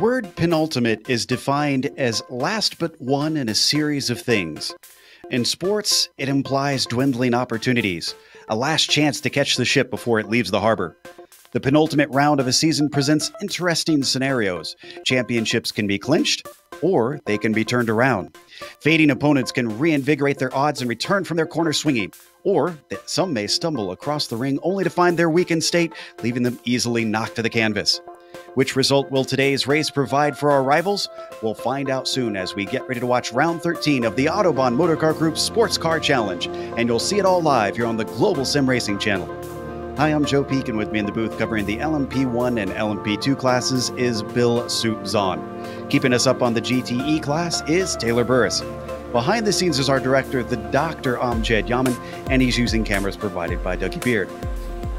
word penultimate is defined as last but one in a series of things. In sports, it implies dwindling opportunities, a last chance to catch the ship before it leaves the harbor. The penultimate round of a season presents interesting scenarios. Championships can be clinched, or they can be turned around. Fading opponents can reinvigorate their odds and return from their corner swinging, or some may stumble across the ring only to find their weakened state, leaving them easily knocked to the canvas. Which result will today's race provide for our rivals? We'll find out soon as we get ready to watch round 13 of the Autobahn Motorcar Group's Sportscar Challenge, and you'll see it all live here on the Global SimRacing Channel. Hi, I'm Joe Peak, and with me in the booth covering the LMP1 and LMP2 classes is Bill Soup Zahn. Keeping us up on the GTE class is Taylor Burris. Behind the scenes is our director, the Dr. Amjad Yaman, and he's using cameras provided by Dougie Beard.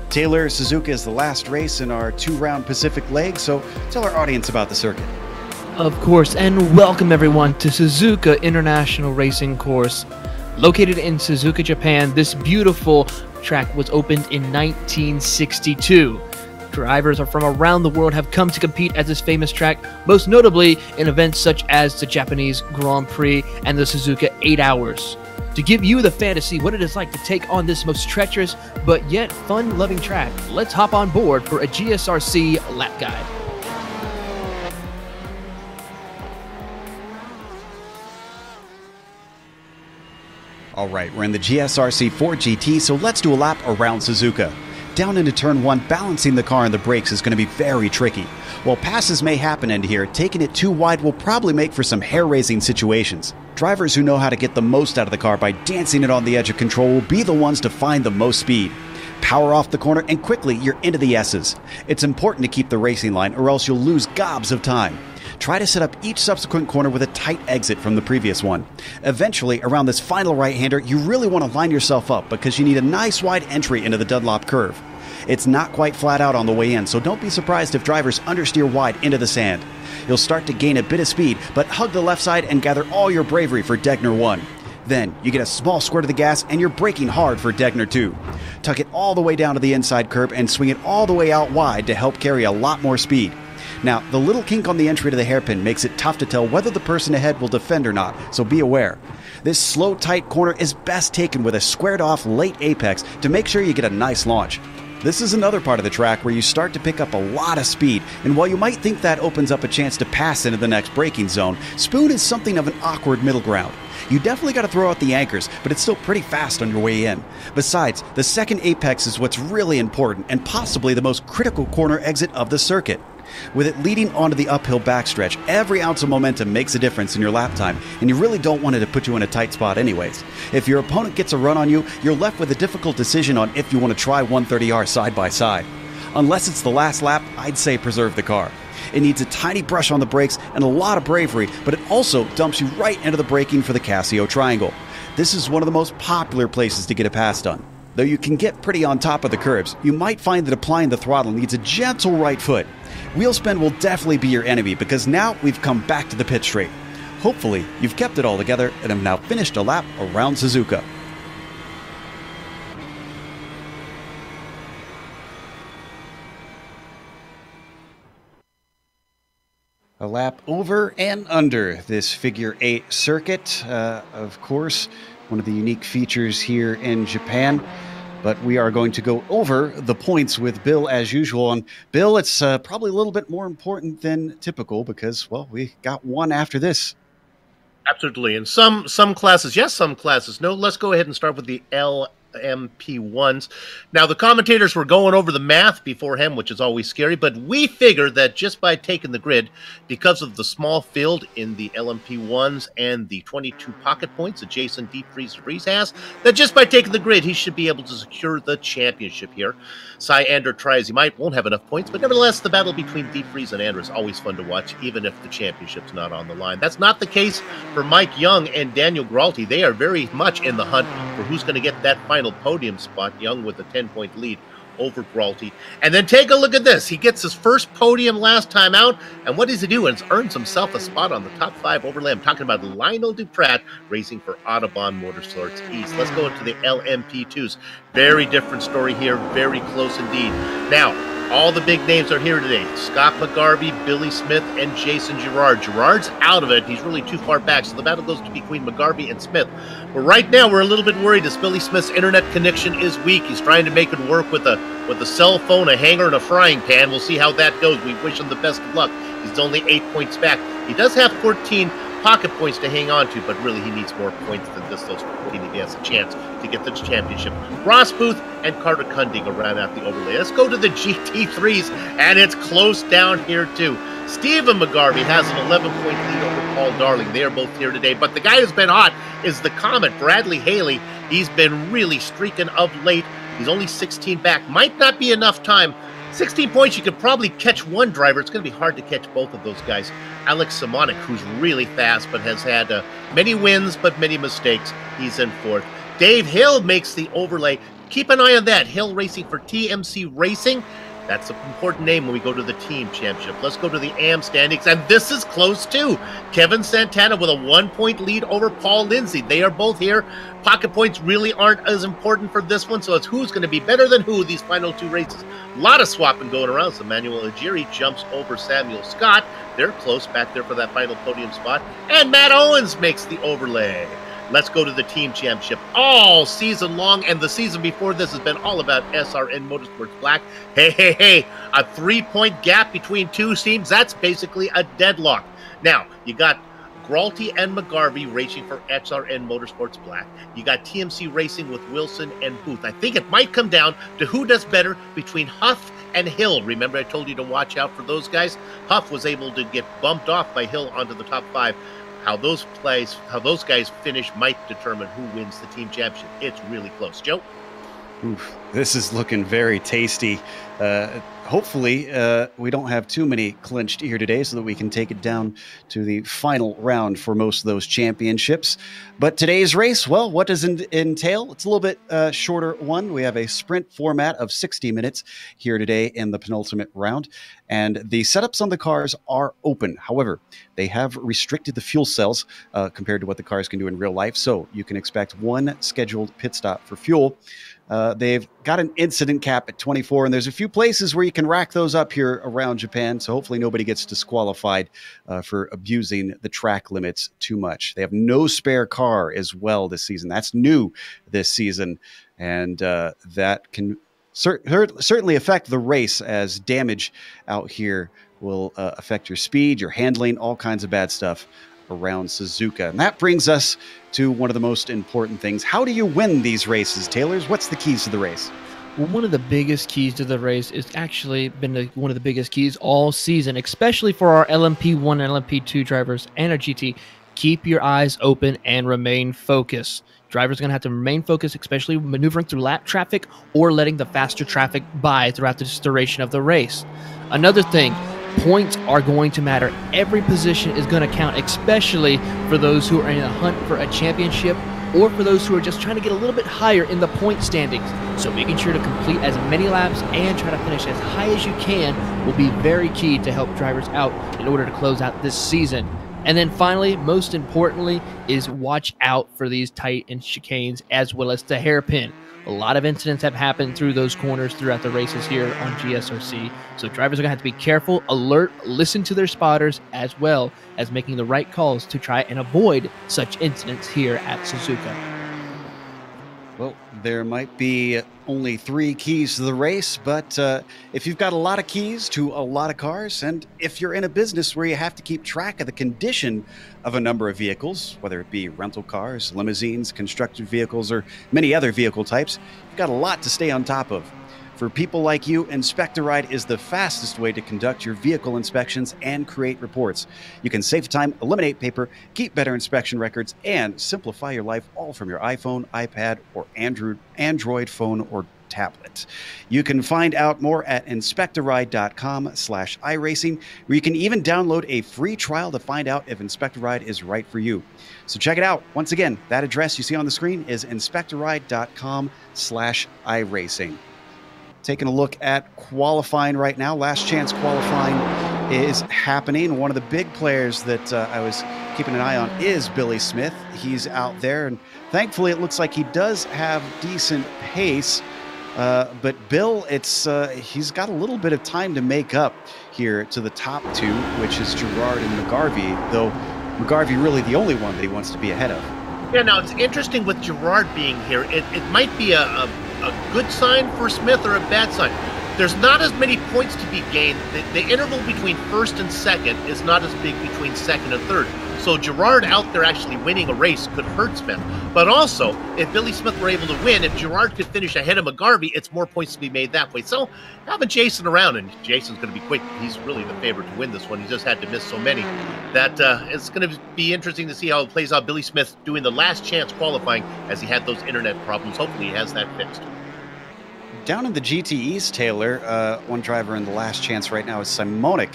Taylor, Suzuka is the last race in our two-round Pacific leg, so tell our audience about the circuit. Of course, and welcome everyone to Suzuka International Racing Course. Located in Suzuka, Japan, this beautiful track was opened in 1962. Drivers from around the world have come to compete at this famous track, most notably in events such as the Japanese Grand Prix and the Suzuka 8 Hours. To give you the fantasy what it is like to take on this most treacherous but yet fun-loving track, let's hop on board for a GSRC lap guide. All right, we're in the GSRC 4 GT, so let's do a lap around Suzuka. Down into turn 1, balancing the car on the brakes is going to be very tricky. While passes may happen in here, taking it too wide will probably make for some hair-raising situations. Drivers who know how to get the most out of the car by dancing it on the edge of control will be the ones to find the most speed. Power off the corner and quickly you're into the S's. It's important to keep the racing line or else you'll lose gobs of time. Try to set up each subsequent corner with a tight exit from the previous one. Eventually, around this final right-hander, you really want to line yourself up because you need a nice wide entry into the Dunlop curve. It's not quite flat out on the way in, so don't be surprised if drivers understeer wide into the sand. You'll start to gain a bit of speed, but hug the left side and gather all your bravery for Degner 1. Then, you get a small squirt of the gas and you're braking hard for Degner 2. Tuck it all the way down to the inside curb and swing it all the way out wide to help carry a lot more speed. Now, the little kink on the entry to the hairpin makes it tough to tell whether the person ahead will defend or not, so be aware. This slow, tight corner is best taken with a squared-off late apex to make sure you get a nice launch. This is another part of the track where you start to pick up a lot of speed, and while you might think that opens up a chance to pass into the next braking zone, Spoon is something of an awkward middle ground. You definitely got to throw out the anchors, but it's still pretty fast on your way in. Besides, the second apex is what's really important and possibly the most critical corner exit of the circuit. With it leading onto the uphill backstretch, every ounce of momentum makes a difference in your lap time, and you really don't want it to put you in a tight spot anyways. If your opponent gets a run on you, you're left with a difficult decision on if you want to try 130R side by side. Unless it's the last lap, I'd say preserve the car. It needs a tiny brush on the brakes and a lot of bravery, but it also dumps you right into the braking for the Casio triangle. This is one of the most popular places to get a pass done. Though you can get pretty on top of the curbs, you might find that applying the throttle needs a gentle right foot. Wheel spin will definitely be your enemy because now we've come back to the pit straight. Hopefully, you've kept it all together and have now finished a lap around Suzuka. A lap over and under this figure 8 circuit. Of course, one of the unique features here in Japan. But we are going to go over the points with Bill as usual. And Bill, it's probably a little bit more important than typical because, well, we got one after this. Absolutely. And some classes, yes, some classes. No, let's go ahead and start with the LMP1s. Now, the commentators were going over the math beforehand, which is always scary, but we figured that just by taking the grid, because of the small field in the LMP1s and the 22 pocket points that Jason Deep Freeze DeVries has, that just by taking the grid, he should be able to secure the championship here. Cy Ander tries, he won't have enough points, but nevertheless, the battle between Deep Freeze and Ander is always fun to watch, even if the championship's not on the line. That's not the case for Mike Young and Daniel Gralti. They are very much in the hunt for who's going to get that final podium spot. Young with a 10-point lead over Gralti. And then take a look at this. He gets his first podium last time out, and what does he do? And earns himself a spot on the top 5 overlay. I'm talking about Lionel Duprat racing for Autobahn Motorsports East. Let's go into the LMP2s. Very different story here. Very close indeed. Now, All the big names are here today. Scott McGarvey, Billy Smith, and Jason Girard. Girard's out of it. He's really too far back, so the battle goes between McGarvey and Smith. But right now, we're a little bit worried as Billy Smith's internet connection is weak. He's trying to make it work with a cell phone, a hanger, and a frying pan. We'll see how that goes. We wish him the best of luck. He's only 8 points back. He does have 14 pocket points to hang on to, but really he needs more points than just those 14 if he has a chance to get the championship. Ross Booth and Carter Kundig around at the overlay. Let's go to the GT3s, and it's close down here too. Stephen McGarvey has an 11-point lead over Paul Darling. They are both here today, but the guy who's been hot is the Comet, Bradley Haley. He's been really streaking of late. He's only 16 back. Might not be enough time. 16 points, you could probably catch one driver. It's going to be hard to catch both of those guys. Alex Simonik, who's really fast, but has had many wins, but many mistakes. He's in fourth. Dave Hill makes the overlay. Keep an eye on that. Hill Racing for TMC Racing. That's an important name when we go to the team championship. Let's go to the AM standings, and this is close too. Kevin Santana with a 1-point lead over Paul Lindsay. They are both here. Pocket points really aren't as important for this one, so it's who's going to be better than who these final two races. A lot of swapping going around. So Manuel Ujiri jumps over Samuel Scott. They're close back there for that final podium spot. And Matt Owens makes the overlay. Let's go to the team championship all season long, and the season before this has been all about SRN Motorsports Black. Hey, a 3-point gap between two teams. That's basically a deadlock. Now, you got Gralty and McGarvey racing for SRN Motorsports Black. You got TMC Racing with Wilson and Booth. I think it might come down to who does better between Huff and Hill. Remember I told you to watch out for those guys? Huff was able to get bumped off by Hill onto the top 5. How those guys finish might determine who wins the team championship. It's really close. Joe? Oof, this is looking very tasty. Hopefully, we don't have too many clinched here today so that we can take it down to the final round for most of those championships. But today's race, well, what does it entail? It's a little bit shorter one. We have a sprint format of 60 minutes here today in the penultimate round. And the setups on the cars are open. However, they have restricted the fuel cells compared to what the cars can do in real life. So you can expect one scheduled pit stop for fuel. They've got an incident cap at 24, and there's a few places where you can rack those up here around Japan, so hopefully nobody gets disqualified for abusing the track limits too much. They have no spare car as well this season. That's new this season, and that can certainly affect the race, as damage out here will affect your speed, your handling, all kinds of bad stuff around Suzuka. And that brings us to one of the most important things. How do you win these races, Taylors? What's the keys to the race? Well, one of the biggest keys to the race is actually been one of the biggest keys all season, especially for our LMP1 and LMP2 drivers and our GT. Keep your eyes open and remain focused. Drivers are going to have to remain focused, especially maneuvering through lap traffic or letting the faster traffic by throughout the duration of the race. Another thing, points are going to matter. Every position is going to count, especially for those who are in a hunt for a championship or for those who are just trying to get a little bit higher in the point standings. So making sure to complete as many laps and try to finish as high as you can will be very key to help drivers out in order to close out this season. And then finally, most importantly, is watch out for these tight and chicanes as well as the hairpin. A lot of incidents have happened through those corners throughout the races here on GSRC. So drivers are going to have to be careful, alert, listen to their spotters, as well as making the right calls to try and avoid such incidents here at Suzuka. Well, there might be only 3 keys to the race, but if you've got a lot of keys to a lot of cars, and if you're in a business where you have to keep track of the condition of a number of vehicles, whether it be rental cars, limousines, constructed vehicles, or many other vehicle types, you've got a lot to stay on top of. For people like you, Inspectoride is the fastest way to conduct your vehicle inspections and create reports. You can save time, eliminate paper, keep better inspection records, and simplify your life all from your iPhone, iPad, or Android phone or tablet. You can find out more at inspectoride.com/iRacing, where you can even download a free trial to find out if Inspectoride is right for you. So check it out. Once again, that address you see on the screen is inspectoride.com/iRacing. Taking a look at qualifying right now. Last chance qualifying is happening. One of the big players that I was keeping an eye on is Billy Smith. He's out there, and thankfully it looks like he does have decent pace. But Bill, he's got a little bit of time to make up here to the top two, which is Gerard and McGarvey, though McGarvey really the only one that he wants to be ahead of. Yeah, now it's interesting with Gerard being here. It might be a good sign for Smith or a bad sign. There's not as many points to be gained. The interval between first and second is not as big between second and third. So Gerard out there actually winning a race could hurt Smith. But also, if Billy Smith were able to win, if Gerard could finish ahead of McGarvey, it's more points to be made that way. So having Jason around, and Jason's going to be quick. He's really the favorite to win this one. He just had to miss so many. That it's going to be interesting to see how it plays out. Billy Smith doing the last chance qualifying as he had those internet problems. Hopefully he has that fixed. Down in the GTEs, Taylor, one driver in the last chance right now is Simonic,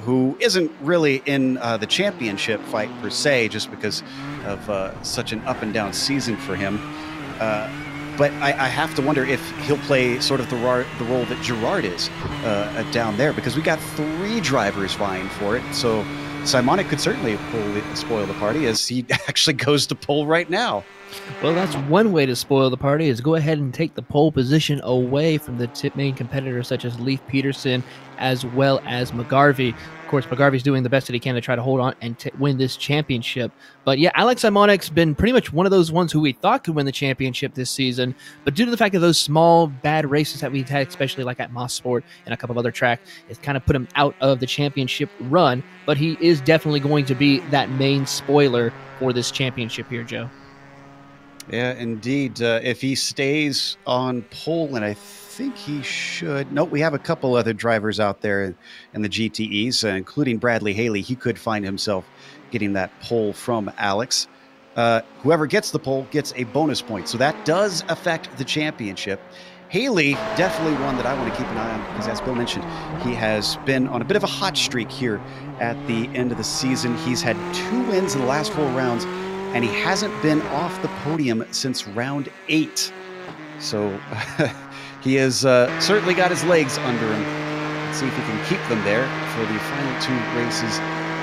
who isn't really in the championship fight per se, just because of such an up and down season for him. But I have to wonder if he'll play sort of the role that Gerard is down there, because we got 3 drivers vying for it. So Simonic could certainly spoil the party, as he actually goes to pole right now. Well, that's one way to spoil the party, is go ahead and take the pole position away from the main competitors such as Leif Peterson as well as McGarvey. Of course, McGarvey's doing the best that he can to try to hold on and win this championship. But yeah, Alex Simonic's been pretty much one of those ones who we thought could win the championship this season. But due to the fact of those small, bad races that we've had, especially like at Moss Sport and a couple of other tracks, it's kind of put him out of the championship run. But he is definitely going to be that main spoiler for this championship here, Joe. Yeah, indeed. If he stays on pole, and I think he should. Nope, we have a couple other drivers out there in the GTEs, including Bradley Haley. He could find himself getting that pole from Alex. Whoever gets the pole gets a bonus point. So that does affect the championship. Haley, definitely one that I want to keep an eye on, because as Bill mentioned, he has been on a bit of a hot streak here at the end of the season. He's had 2 wins in the last 4 rounds, and he hasn't been off the podium since round 8. So he has certainly got his legs under him. Let's see if he can keep them there for the final 2 races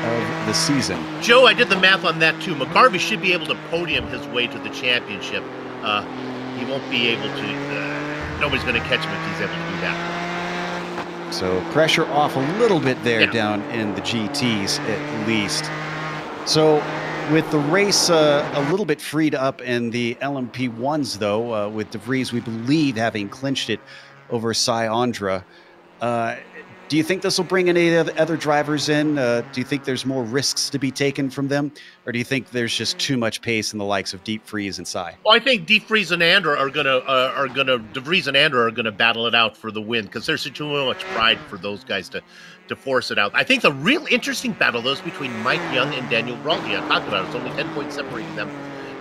of the season. Joe, I did the math on that too. McGarvey should be able to podium his way to the championship. He won't be able to, nobody's going to catch him if he's able to do that. So pressure off a little bit there down in the GTs at least. So with the race a little bit freed up in the LMP1s, though, with De Vries, we believe, having clinched it over Cy Andra. Do you think this will bring any other drivers in? Do you think there's more risks to be taken from them? Or do you think there's just too much pace in the likes of Deep Freeze and Cy? Well, I think Deep Freeze and Andra De Vries and Andra are gonna battle it out for the win, because there's too much pride for those guys to force it out. I think the real interesting battle, though, is between Mike Young and Daniel Braulty. I talked about it. It's only 10 points separating them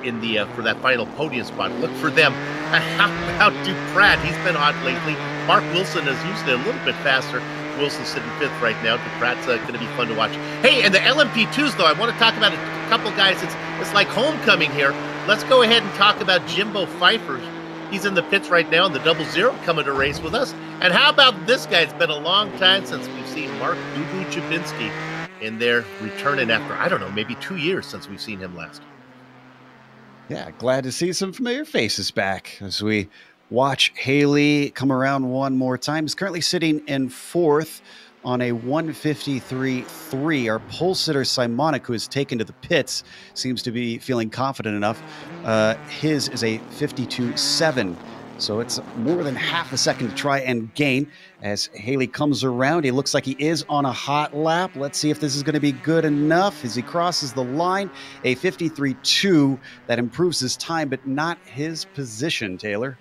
in the for that final podium spot. Look for them. How about Duprat? He's been hot lately. Mark Wilson is usually a little bit faster. Wilson's sitting 5th right now. Duprat's going to be fun to watch. Hey, and the LMP2s, though, I want to talk about a couple guys. It's like homecoming here. Let's go ahead and talk about Jimbo Pfeiffer. He's in the pits right now in the 00 coming to race with us. And how about this guy? It's been a long time since we've seen Mark Boo-Boo Jabinski in there returning after, I don't know, maybe 2 years since we've seen him last. Yeah, glad to see some familiar faces back as we watch Haley come around one more time. He's currently sitting in 4th on a 153.3. Our pole sitter, Simonic, who has taken to the pits, seems to be feeling confident enough. His is a 52.7. So it's more than half a second to try and gain. As Haley comes around, he looks like he is on a hot lap. Let's see if this is going to be good enough as he crosses the line. A 53.2 that improves his time, but not his position, Taylor.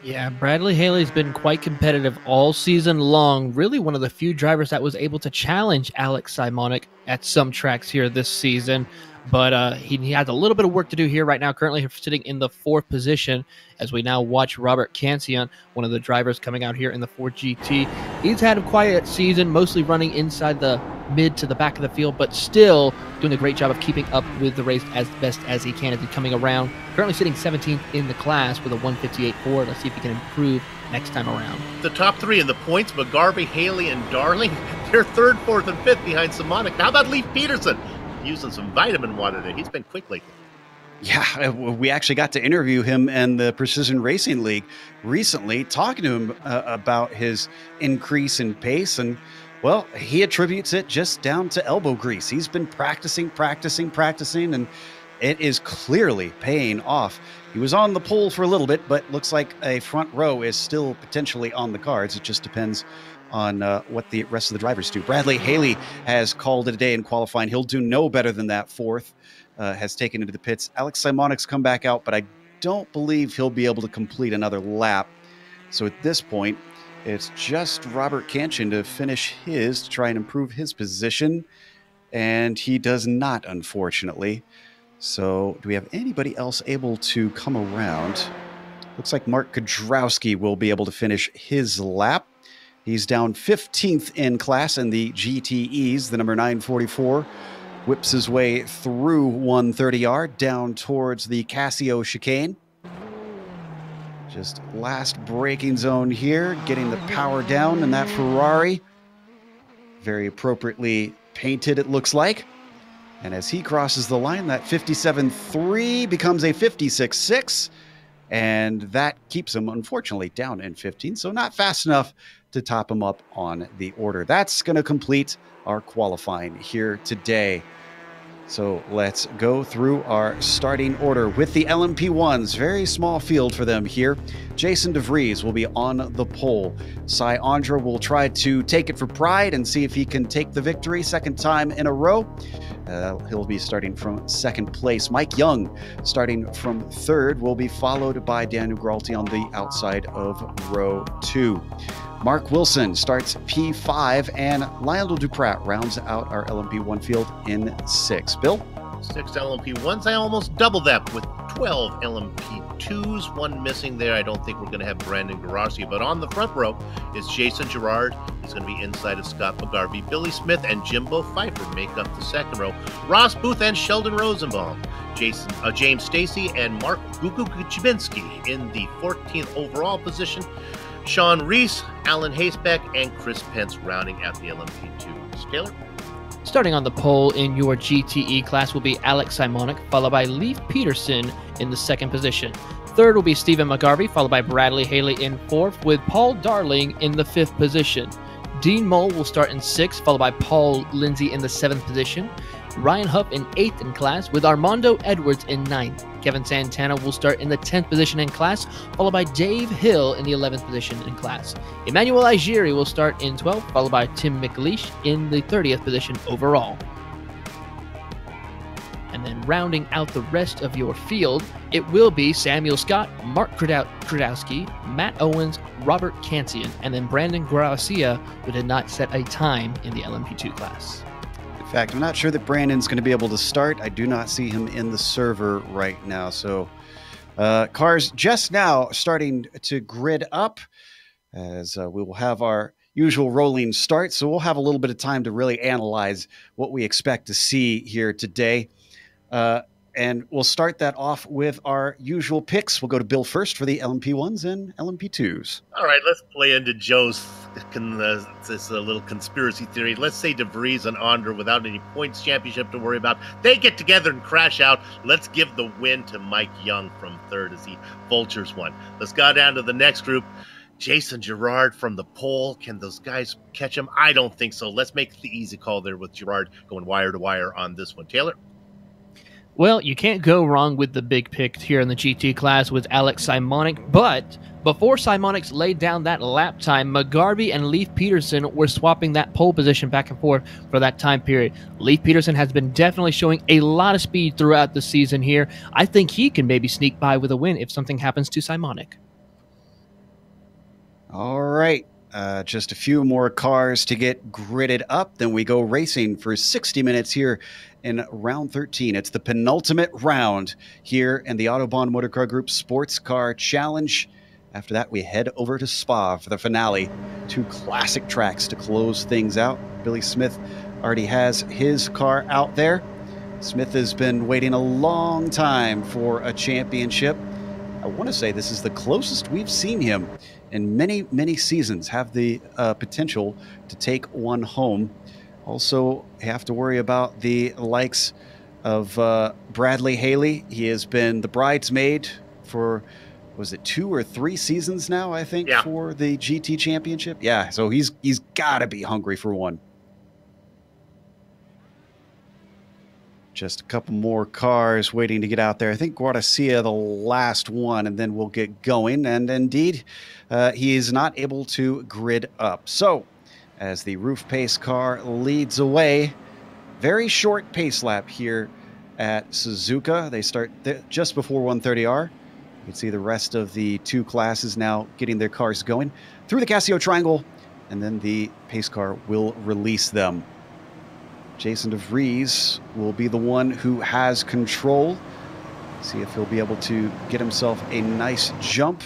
Yeah, Bradley Haley's been quite competitive all season long. Really one of the few drivers that was able to challenge Alex Simonic at some tracks here this season. But he has a little bit of work to do here right now, currently sitting in the 4th position as we now watch Robert Cancian, one of the drivers coming out here in the Ford GT. He's had a quiet season, mostly running inside the mid to the back of the field, but still doing a great job of keeping up with the race as best as he can as he's coming around. Currently sitting 17th in the class with a 158.4. Let's see if he can improve next time around. The top 3 in the points, McGarvey, Haley, and Darling, they're 3rd, 4th, and 5th behind Simonic. How about Leif Peterson? Using some vitamin water there. He's been quick lately. Yeah, we actually got to interview him in the Precision Racing League recently, talking to him about his increase in pace. And, well, he attributes it just down to elbow grease. He's been practicing, and it is clearly paying off. He was on the pole for a little bit, but looks like a front row is still potentially on the cards. It just depends on what the rest of the drivers do. Bradley Haley has called it a day in qualifying. He'll do no better than that. Fourth. Has taken into the pits. Alex Simonic's come back out, but I don't believe he'll be able to complete another lap. So at this point, it's just Robert Kanchin to finish his, to try and improve his position. And he does not, unfortunately. So do we have anybody else able to come around? Looks like Mark Kudrowski will be able to finish his lap. He's down 15th in class in the GTEs, the number 944. Whips his way through 130R down towards the Casio chicane. Just last braking zone here, getting the power down in that Ferrari. Very appropriately painted, it looks like. And as he crosses the line, that 57.3 becomes a 56.6. And that keeps him, unfortunately, down in 15. So not fast enough to top him up on the order. That's going to complete our qualifying here today. So let's go through our starting order with the LMP1s. Very small field for them here. Jason DeVries will be on the pole. Cy Andra will try to take it for pride and see if he can take the victory second time in a row. He'll be starting from second place. Mike Young starting from third will be followed by Daniel Gralti on the outside of row 2. Mark Wilson starts P5, and Lionel Duprat rounds out our LMP1 field in 6. Bill? 6 LMP1s. I almost doubled that with 12 LMP2s. One missing there. I don't think we're going to have Brandon Garcia, but on the front row is Jason Girard. He's going to be inside of Scott McGarvey. Billy Smith and Jimbo Pfeiffer make up the second row. Ross Booth and Sheldon Rosenbaum. James Stacy and Mark Gugubinski in the 14th overall position. Sean Reese, Alan Hasebeck, and Chris Pence rounding out the LMP2s. Taylor? Starting on the pole in your GTE class will be Alex Simonik, followed by Leif Peterson in the second position. Third will be Stephen McGarvey, followed by Bradley Haley in fourth, with Paul Darling in the fifth position. Dean Mole will start in sixth, followed by Paul Lindsay in the seventh position. Ryan Huff in 8th in class, with Armando Edwards in 9th. Kevin Santana will start in the 10th position in class, followed by Dave Hill in the 11th position in class. Emmanuel Igeri will start in 12th, followed by Tim McLeish in the 30th position overall. And then rounding out the rest of your field, it will be Samuel Scott, Mark Krudowski, Matt Owens, Robert Kansian, and then Brandon Garcia, who did not set a time in the LMP2 class. In fact, I'm not sure that Brandon's going to be able to start. I do not see him in the server right now. So cars just now starting to grid up as we will have our usual rolling start. So we'll have a little bit of time to really analyze what we expect to see here today. And we'll start that off with our usual picks. We'll go to Bill first for the LMP1s and LMP2s. All right, let's play into Joe's this little conspiracy theory. Let's say DeVries and Andra, without any points championship to worry about, they get together and crash out. Let's give the win to Mike Young from third as he vultures one. Let's go down to the next group. Jason Girard from the pole. Can those guys catch him? I don't think so. Let's make the easy call there with Girard going wire to wire on this one. Taylor? Well, you can't go wrong with the big pick here in the GT class with Alex Simonik, but before Simonik's laid down that lap time, McGarvey and Leif Peterson were swapping that pole position back and forth for that time period. Leif Peterson has been definitely showing a lot of speed throughout the season here. I think he can maybe sneak by with a win if something happens to Simonik. All right. Just a few more cars to get gridded up. Then we go racing for 60 minutes here in round 13. It's the penultimate round here in the Autobahn Motorcar Group Sports Car Challenge. After that, we head over to Spa for the finale. 2 classic tracks to close things out. Billy Smith already has his car out there. Smith has been waiting a long time for a championship. I want to say this is the closest we've seen him in many, many seasons, have the potential to take one home. Also have to worry about the likes of Bradley Haley. He has been the bridesmaid for, was it 2 or 3 seasons now, I think, for the GT Championship? Yeah, so he's got to be hungry for one. Just a couple more cars waiting to get out there. I think Guardacia the last one, and then we'll get going. And indeed, he is not able to grid up. So, as the roof pace car leads away, very short pace lap here at Suzuka. They start just before 130R. You can see the rest of the 2 classes now getting their cars going through the Casio Triangle, and then the pace car will release them. Jason DeVries will be the one who has control. See if he'll be able to get himself a nice jump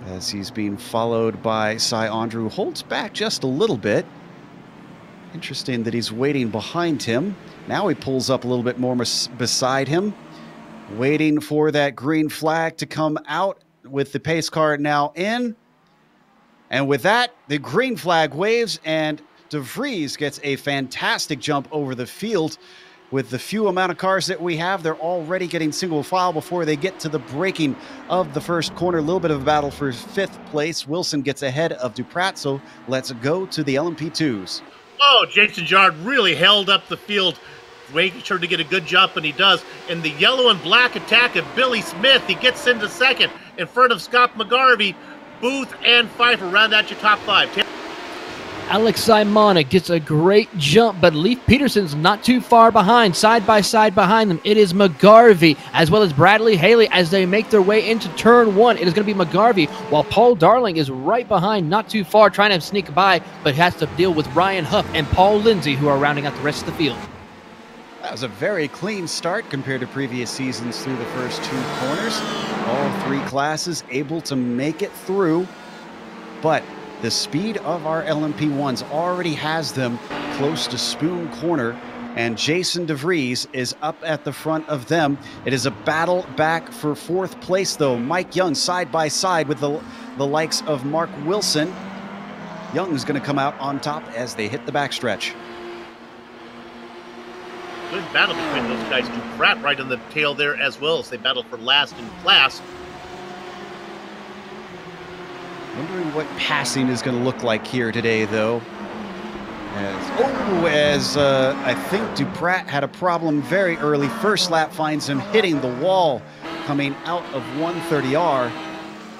as he's being followed by Cy Andrew, who holds back just a little bit. Interesting that he's waiting behind him. Now he pulls up a little bit more beside him, waiting for that green flag to come out with the pace car now in. And with that, the green flag waves, and DeVries gets a fantastic jump over the field. With the few amount of cars that we have, they're already getting single file before they get to the braking of the first corner. A little bit of a battle for 5th place. Wilson gets ahead of Duprat, so let's go to the LMP2s. Oh, Jason Jard really held up the field, making sure to get a good jump, and he does. In the yellow and black attack of Billy Smith, he gets into 2nd in front of Scott McGarvey. Booth and Pfeiffer round out your top 5. Alex Simonic gets a great jump, but Leif Peterson's not too far behind. Side by side behind them, it is McGarvey as well as Bradley Haley as they make their way into turn 1. It is going to be McGarvey, while Paul Darling is right behind, not too far, trying to sneak by, but has to deal with Ryan Huff and Paul Lindsay, who are rounding out the rest of the field. That was a very clean start compared to previous seasons through the first 2 corners. All 3 classes able to make it through, but the speed of our LMP1s already has them close to Spoon Corner, and Jason DeVries is up at the front of them. It is a battle back for 4th place, though. Mike Young side by side with the likes of Mark Wilson. Young is going to come out on top as they hit the backstretch. Good battle between those guys. Duprat right on the tail there as well as they battle for last in class. Wondering what passing is going to look like here today, though. As I think Duprat had a problem very early. First lap finds him hitting the wall coming out of 130R.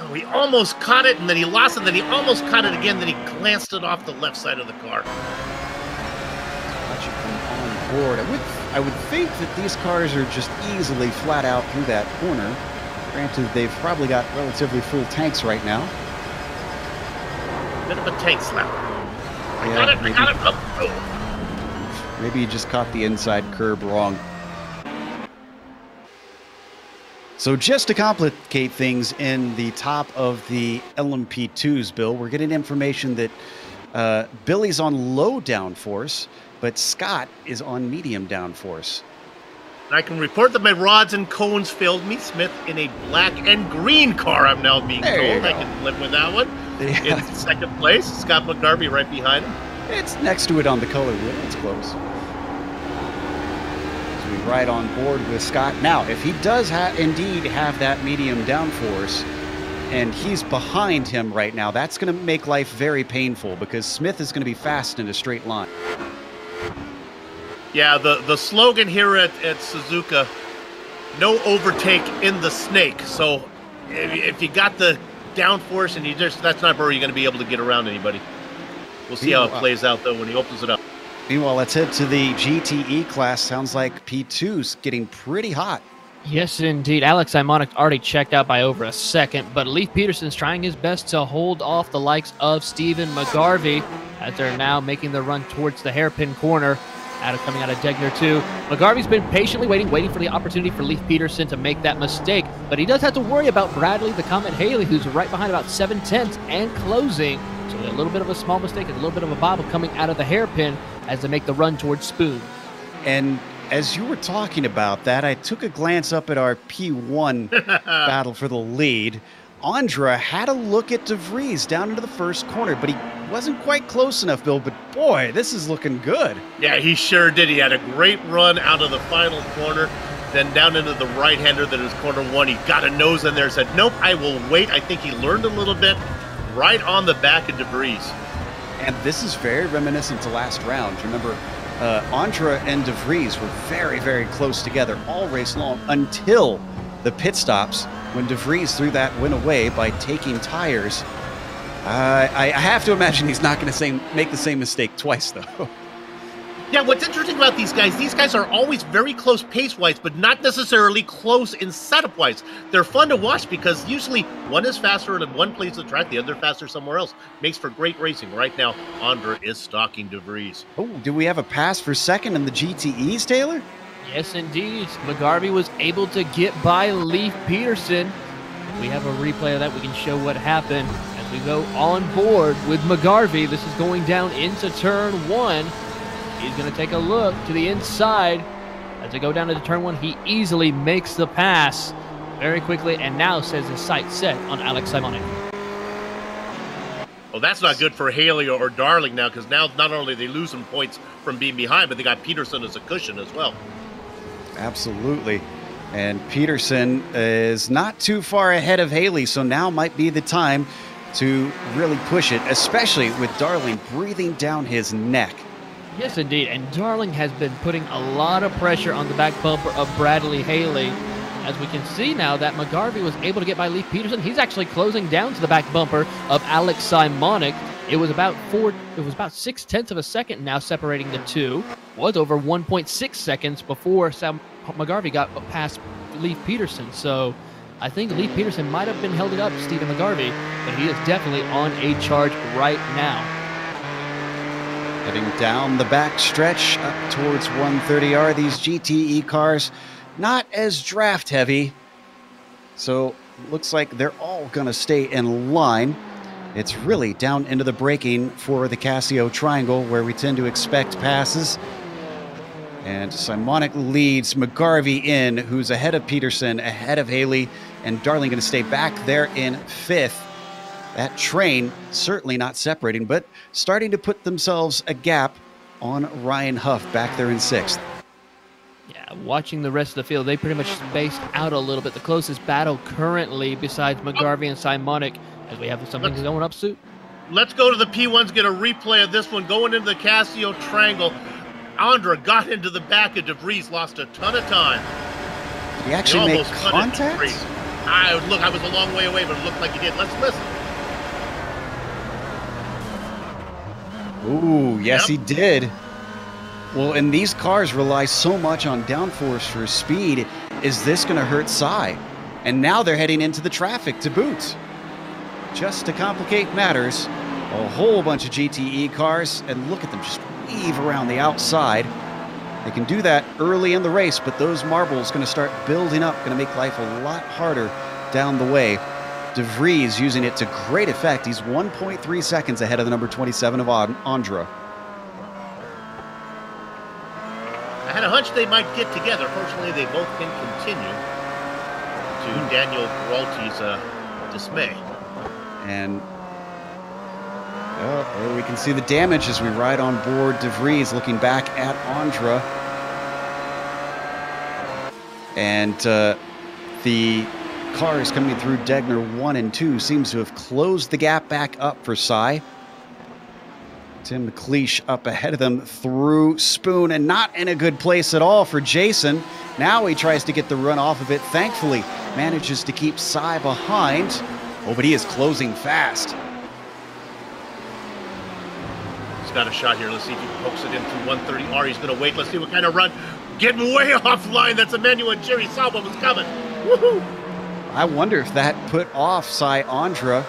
Oh, he almost caught it, and then he lost it, then he almost caught it again, then he glanced it off the left side of the car. Watch it come on board. I would think that these cars are just easily flat out through that corner. Granted, they've probably got relatively full tanks right now. Bit of a tank slap. I got it. Oh. Maybe you just caught the inside curb wrong. So just to complicate things in the top of the LMP2s, Bill, we're getting information that Billy's on low downforce, but Scott is on medium downforce. I can report that my rods and cones failed me. Smith in a black and green car, I'm now being told. I can live with that one. Yeah. In 2nd place, Scott McGarvey right behind him. It's next to it on the color wheel. It's close. So we ride on board with Scott. Now, if he does indeed have that medium downforce, and he's behind him right now, that's going to make life very painful because Smith is going to be fast in a straight line. Yeah, the slogan here at Suzuka, no overtake in the snake. So if you got the downforce and that's not where you're going to be able to get around anybody. We'll see how it plays out, though, when he opens it up. Meanwhile, let's head to the GTE class. Sounds like P2's getting pretty hot. Yes, indeed. Alex Simonic already checked out by over a second, but Leif Peterson's trying his best to hold off the likes of Stephen McGarvey as they're now making the run towards the hairpin corner. Coming out of Degner 2. McGarvey's been patiently waiting for the opportunity for Leif Peterson to make that mistake, but he does have to worry about Bradley the Comet Haley, who's right behind about 7/10 and closing. So a little bit of a small mistake and a little bit of a bobble coming out of the hairpin as they make the run towards Spoon. And as you were talking about that, I took a glance up at our P1 battle for the lead. Andra had a look at DeVries down into the first corner, but he wasn't quite close enough, Bill. But boy, this is looking good. Yeah, he sure did. He had a great run out of the final corner, then down into the right-hander that is corner one. He got a nose in there, said, nope, I will wait. I think he learned a little bit right on the back of DeVries. And this is very reminiscent to last round. Remember, Andra and DeVries were very, very close together all race long until the pit stops when DeVries threw that win away by taking tires. I have to imagine he's not going to make the same mistake twice, though. Yeah, what's interesting about these guys are always very close pace-wise, but not necessarily close in setup-wise. They're fun to watch because usually one is faster in one place of the track, the other faster somewhere else. Makes for great racing. Right now, Andra is stalking DeVries. Oh, do we have a pass for second in the GTEs, Taylor? Yes, indeed. McGarvey was able to get by Leif Peterson. We have a replay of that. We can show what happened as we go on board with McGarvey. This is going down into turn one. He's going to take a look to the inside. As they go down into turn one, he easily makes the pass very quickly and now says his sights set on Alex Simonek. Well, that's not good for Haley or Darling now, because now not only are they losing points from being behind, but they got Peterson as a cushion as well. Absolutely. And Peterson is not too far ahead of Haley, so now might be the time to really push it, especially with Darling breathing down his neck. Yes, indeed. And Darling has been putting a lot of pressure on the back bumper of Bradley Haley. As we can see now that McGarvey was able to get by Leif Peterson, he's actually closing down to the back bumper of Alex Simonek. It was about 6/10 of a second now separating the two. Was over 1.6 seconds before McGarvey got past Leif Peterson. So I think Leif Peterson might have been holding up Stephen McGarvey, but he is definitely on a charge right now. Heading down the back stretch up towards 130R, these GTE cars not as draft heavy, so looks like they're all going to stay in line. It's really down into the braking for the Casio Triangle where we tend to expect passes. And Simonek leads McGarvey in, who's ahead of Peterson, ahead of Haley, and Darling going to stay back there in fifth. That train certainly not separating, but starting to put themselves a gap on Ryan Huff back there in sixth. Yeah, watching the rest of the field, they pretty much spaced out a little bit. The closest battle currently, besides McGarvey and Simonek, as we have something going up soon. Let's go to the P1s, get a replay of this one. Going into the Casio Triangle, Andra got into the back of DeVries, lost a ton of time. Did he actually make contact? I was a long way away, but it looked like he did. Let's listen. Ooh, yes, he did. Well, and these cars rely so much on downforce for speed. Is this going to hurt Cy? And now they're heading into the traffic to boot. Just to complicate matters, a whole bunch of GTE cars, and look at them just weave around the outside. They can do that early in the race, but those marbles going to start building up, going to make life a lot harder down the way. DeVries using it to great effect. He's 1.3 seconds ahead of the number 27 of Andra. I had a hunch they might get together. Fortunately, they both can continue to Daniel Peralti's dismay. And there we can see the damage as we ride on board DeVries, looking back at Andra. And the cars coming through Degner 1 and 2 seems to have closed the gap back up for Cy. Tim McLeish up ahead of them through Spoon, and not in a good place at all for Jason. Now he tries to get the run off of it. Thankfully, manages to keep Cy behind. Oh, but he is closing fast. He's got a shot here. Let's see if he pokes it into 130R. He's going to wait. Let's see what kind of run. Getting way offline. That's Emmanuel and Jerry saw what was coming. Woohoo! I wonder if that put off Cy Andra.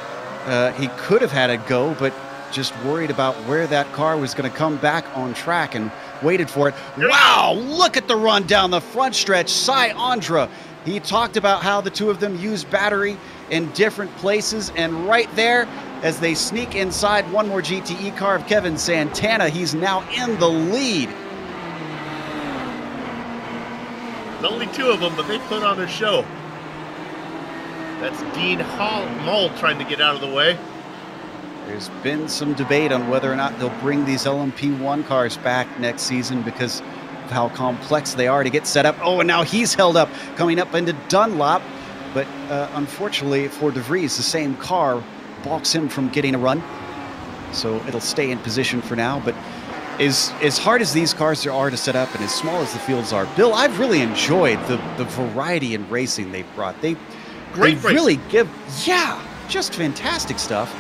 He could have had a go, but just worried about where that car was going to come back on track and waited for it. Wow, look at the run down the front stretch. Cy Andra, he talked about how the two of them use battery in different places, and right there, as they sneak inside one more GTE car of Kevin Santana, he's now in the lead. There's only two of them, but they put on a show. That's Dean Mull trying to get out of the way. There's been some debate on whether or not they'll bring these LMP1 cars back next season because of how complex they are to get set up. Oh, and now he's held up coming up into Dunlop. But unfortunately for De Vries, the same car balks him from getting a run. So it'll stay in position for now. But as hard as these cars are to set up and as small as the fields are, Bill, I've really enjoyed the variety in racing they've brought. They really give, just fantastic stuff.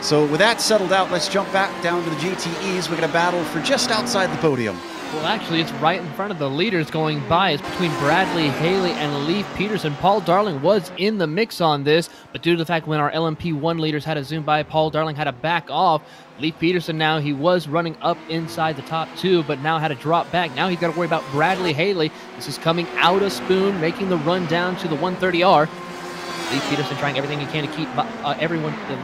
So with that settled out, let's jump back down to the GTEs. We're going to battle for just outside the podium. Well, actually, it's right in front of the leaders going by. It's between Bradley Haley and Leif Peterson. Paul Darling was in the mix on this, but due to the fact when our LMP1 leaders had to zoom by, Paul Darling had to back off. Leif Peterson now, he was running up inside the top two, but now had to drop back. Now he's got to worry about Bradley Haley. This is coming out of Spoon, making the run down to the 130R. Leif Peterson trying everything he can to keep everyone, the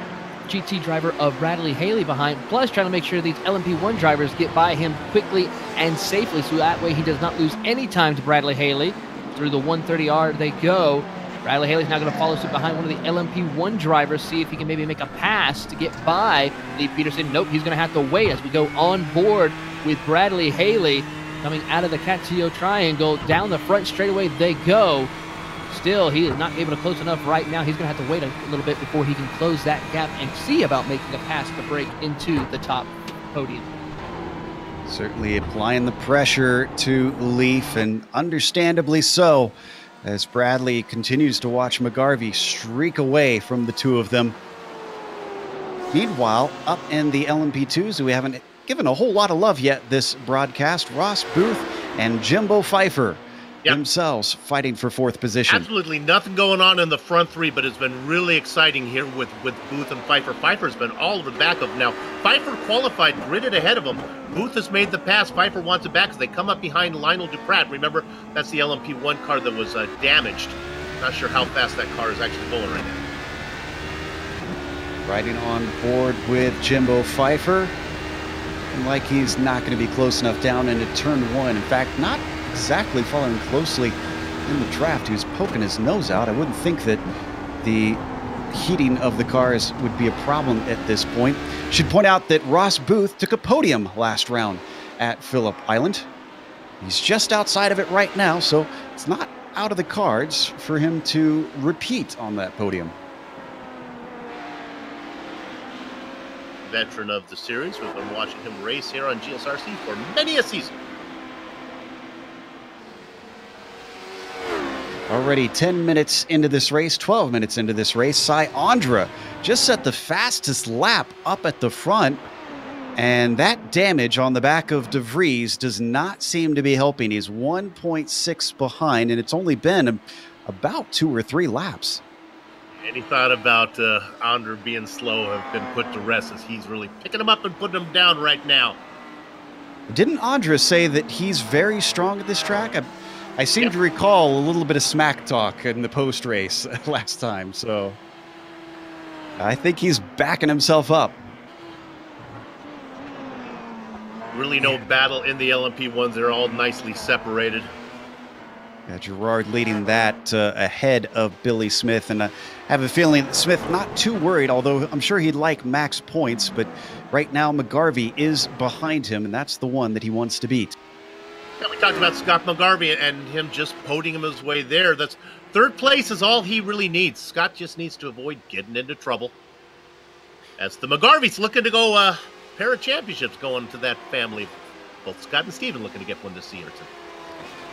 GT driver of Bradley Haley behind, plus trying to make sure these LMP1 drivers get by him quickly and safely, so that way he does not lose any time to Bradley Haley. Through the 130R they go. Bradley Haley's now going to follow suit behind one of the LMP1 drivers, see if he can maybe make a pass to get by Leif Peterson. Nope, he's going to have to wait as we go on board with Bradley Haley coming out of the Catio Triangle. Down the front straightaway they go. Still, he is not able to close enough right now. He's going to have to wait a little bit before he can close that gap and see about making a pass to break into the top podium. Certainly applying the pressure to Leif, and understandably so, as Bradley continues to watch McGarvey streak away from the two of them. Meanwhile, up in the LMP2s, we haven't given a whole lot of love yet this broadcast, Ross Booth and Jimbo Pfeiffer themselves fighting for fourth position. Absolutely nothing going on in the front three, but it's been really exciting here with Booth and Pfeiffer. Pfeiffer's been all over the back of now. Pfeiffer qualified, gridded ahead of him. Booth has made the pass. Pfeiffer wants it back as they come up behind Lionel Duprat. Remember, that's the LMP1 car that was damaged. Not sure how fast that car is actually going right now. Riding on board with Jimbo Pfeiffer. And like he's not going to be close enough down into turn one. In fact, not exactly following closely in the draft. He was poking his nose out. I wouldn't think that the heating of the cars would be a problem at this point. Should point out that Ross Booth took a podium last round at Phillip Island. He's just outside of it right now, so it's not out of the cards for him to repeat on that podium. Veteran of the series. We've been watching him race here on GSRC for many a season. Already 10 minutes into this race, 12 minutes into this race, Cy Andra just set the fastest lap up at the front, and that damage on the back of De Vries does not seem to be helping. He's 1.6 behind, and it's only been about 2 or 3 laps. Any thought about Andra being slow have been put to rest, as he's really picking him up and putting him down right now. Didn't Andra say that he's very strong at this track? I seem to recall a little bit of smack talk in the post-race last time, so I think he's backing himself up. Really no battle in the LMP1s. They're all nicely separated. Yeah, Gerard leading that ahead of Billy Smith, and I have a feeling that Smith not too worried, although I'm sure he'd like max points, but right now McGarvey is behind him, and that's the one that he wants to beat. Yeah, we talked about Scott McGarvey and him just podiuming him his way there. That's third place is all he really needs. Scott just needs to avoid getting into trouble. As the McGarveys looking to go pair of championships going to that family. Both Scott and Steven looking to get one this year.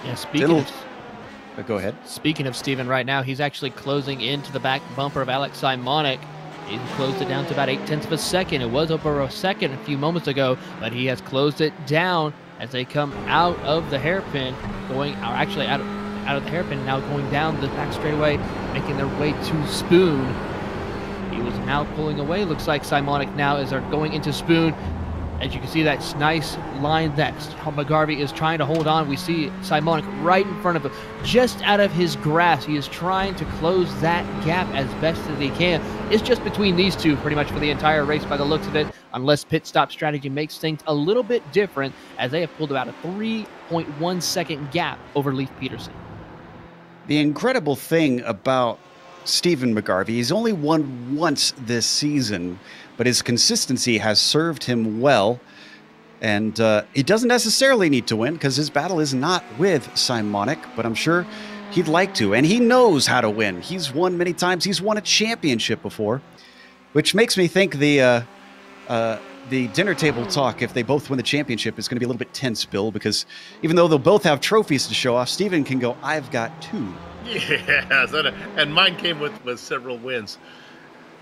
Yeah, speaking of... Go ahead. Speaking of Steven right now, he's actually closing into the back bumper of Alex Simonic. He closed it down to about 0.8 of a second. It was over a second a few moments ago, but he has closed it down as they come out of the hairpin, out of the hairpin, now going down the back straightaway, making their way to Spoon. He was now pulling away. Looks like Simonic now as they're going into Spoon. As you can see, that's nice line that McGarvey is trying to hold on. We see Simonic right in front of him, just out of his grasp. He is trying to close that gap as best as he can. It's just between these two pretty much for the entire race by the looks of it, unless pit stop strategy makes things a little bit different, as they have pulled about a 3.1 second gap over Leif Peterson. The incredible thing about Stephen McGarvey. He's only won once this season, but his consistency has served him well. And he doesn't necessarily need to win because his battle is not with Simonic, but I'm sure he'd like to. And he knows how to win. He's won many times. He's won a championship before, which makes me think the dinner table talk, if they both win the championship, is going to be a little bit tense, Bill, because even though they'll both have trophies to show off, Steven can go, I've got 2. Yeah, and mine came with several wins.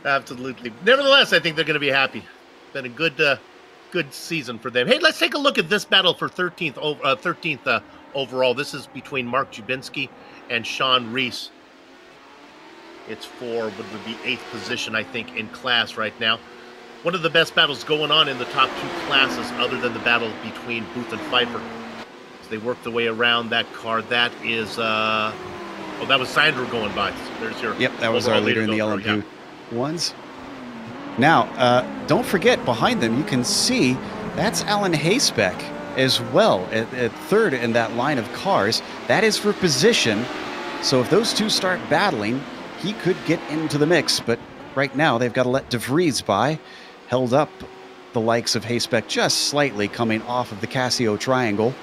Absolutely. Nevertheless, I think they're going to be happy. Been a good season for them. Hey, let's take a look at this battle for 13th overall. This is between Mark Jubinski and Sean Reese. It's for what would be 8th position, I think, in class right now. One of the best battles going on in the top 2 classes, other than the battle between Booth and Pfeiffer. As they work their way around that car. That is, that was Sandro going by. So there's your. Yep, that was our leader in the LMP1s. Now, don't forget, behind them, you can see that's Alan Haysbeck as well at 3rd in that line of cars. That is for position. So if those two start battling, he could get into the mix. But right now, they've got to let De Vries by. Held up the likes of Haysbeck just slightly coming off of the Casio triangle.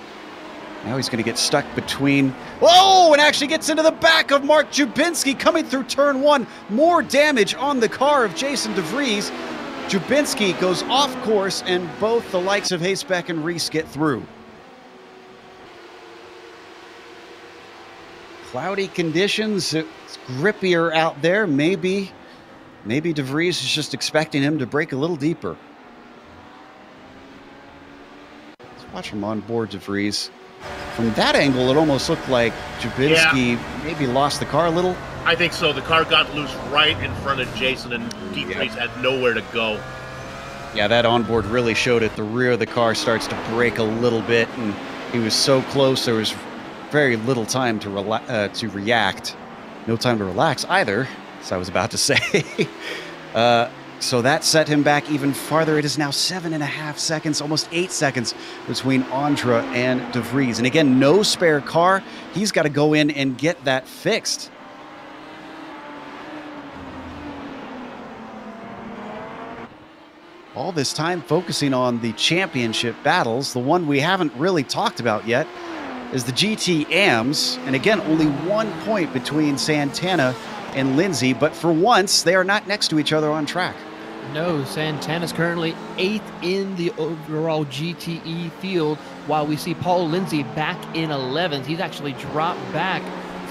Now he's going to get stuck between... Whoa! And actually gets into the back of Mark Jubinski coming through turn 1. More damage on the car of Jason De Vries. Jubinski goes off course, and both the likes of Haysbeck and Reese get through. Cloudy conditions. It's grippier out there. Maybe De Vries is just expecting him to break a little deeper. Let's watch him on board De Vries. From that angle, it almost looked like Jubinski maybe lost the car a little. I think so. The car got loose right in front of Jason, and De Vries had nowhere to go. Yeah, that onboard really showed it. The rear of the car starts to break a little bit, and he was so close, there was very little time to react. No time to relax either, as I was about to say. So that set him back even farther. It is now 7.5 seconds, almost 8 seconds between Andra and De Vries. And again, no spare car. He's got to go in and get that fixed. All this time focusing on the championship battles. The one we haven't really talked about yet is the GT AMs. And again, only 1 point between Santana and Lindsay, but for once, they are not next to each other on track. No, Santana's currently 8th in the overall GTE field, while we see Paul Lindsay back in 11th. He's actually dropped back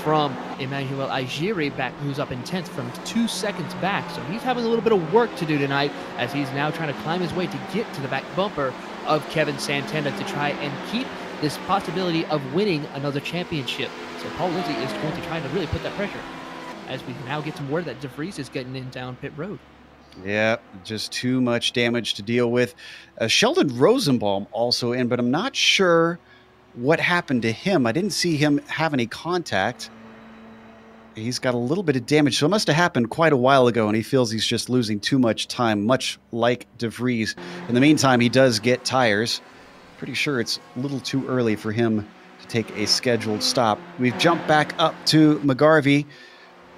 from Emmanuel Agiri, who's up in 10th from 2 seconds back. So he's having a little bit of work to do tonight, as he's now trying to climb his way to get to the back bumper of Kevin Santana to try and keep this possibility of winning another championship. So Paul Lindsay is going to try to really put that pressure, as we now get some word that De Vries is getting in down pit road. Yeah, just too much damage to deal with. Sheldon Rosenbaum also in, but I'm not sure what happened to him. I didn't see him have any contact. He's got a little bit of damage, so it must have happened quite a while ago, and he feels he's just losing too much time, much like De Vries. In the meantime, he does get tires. Pretty sure it's a little too early for him to take a scheduled stop. We've jumped back up to McGarvey.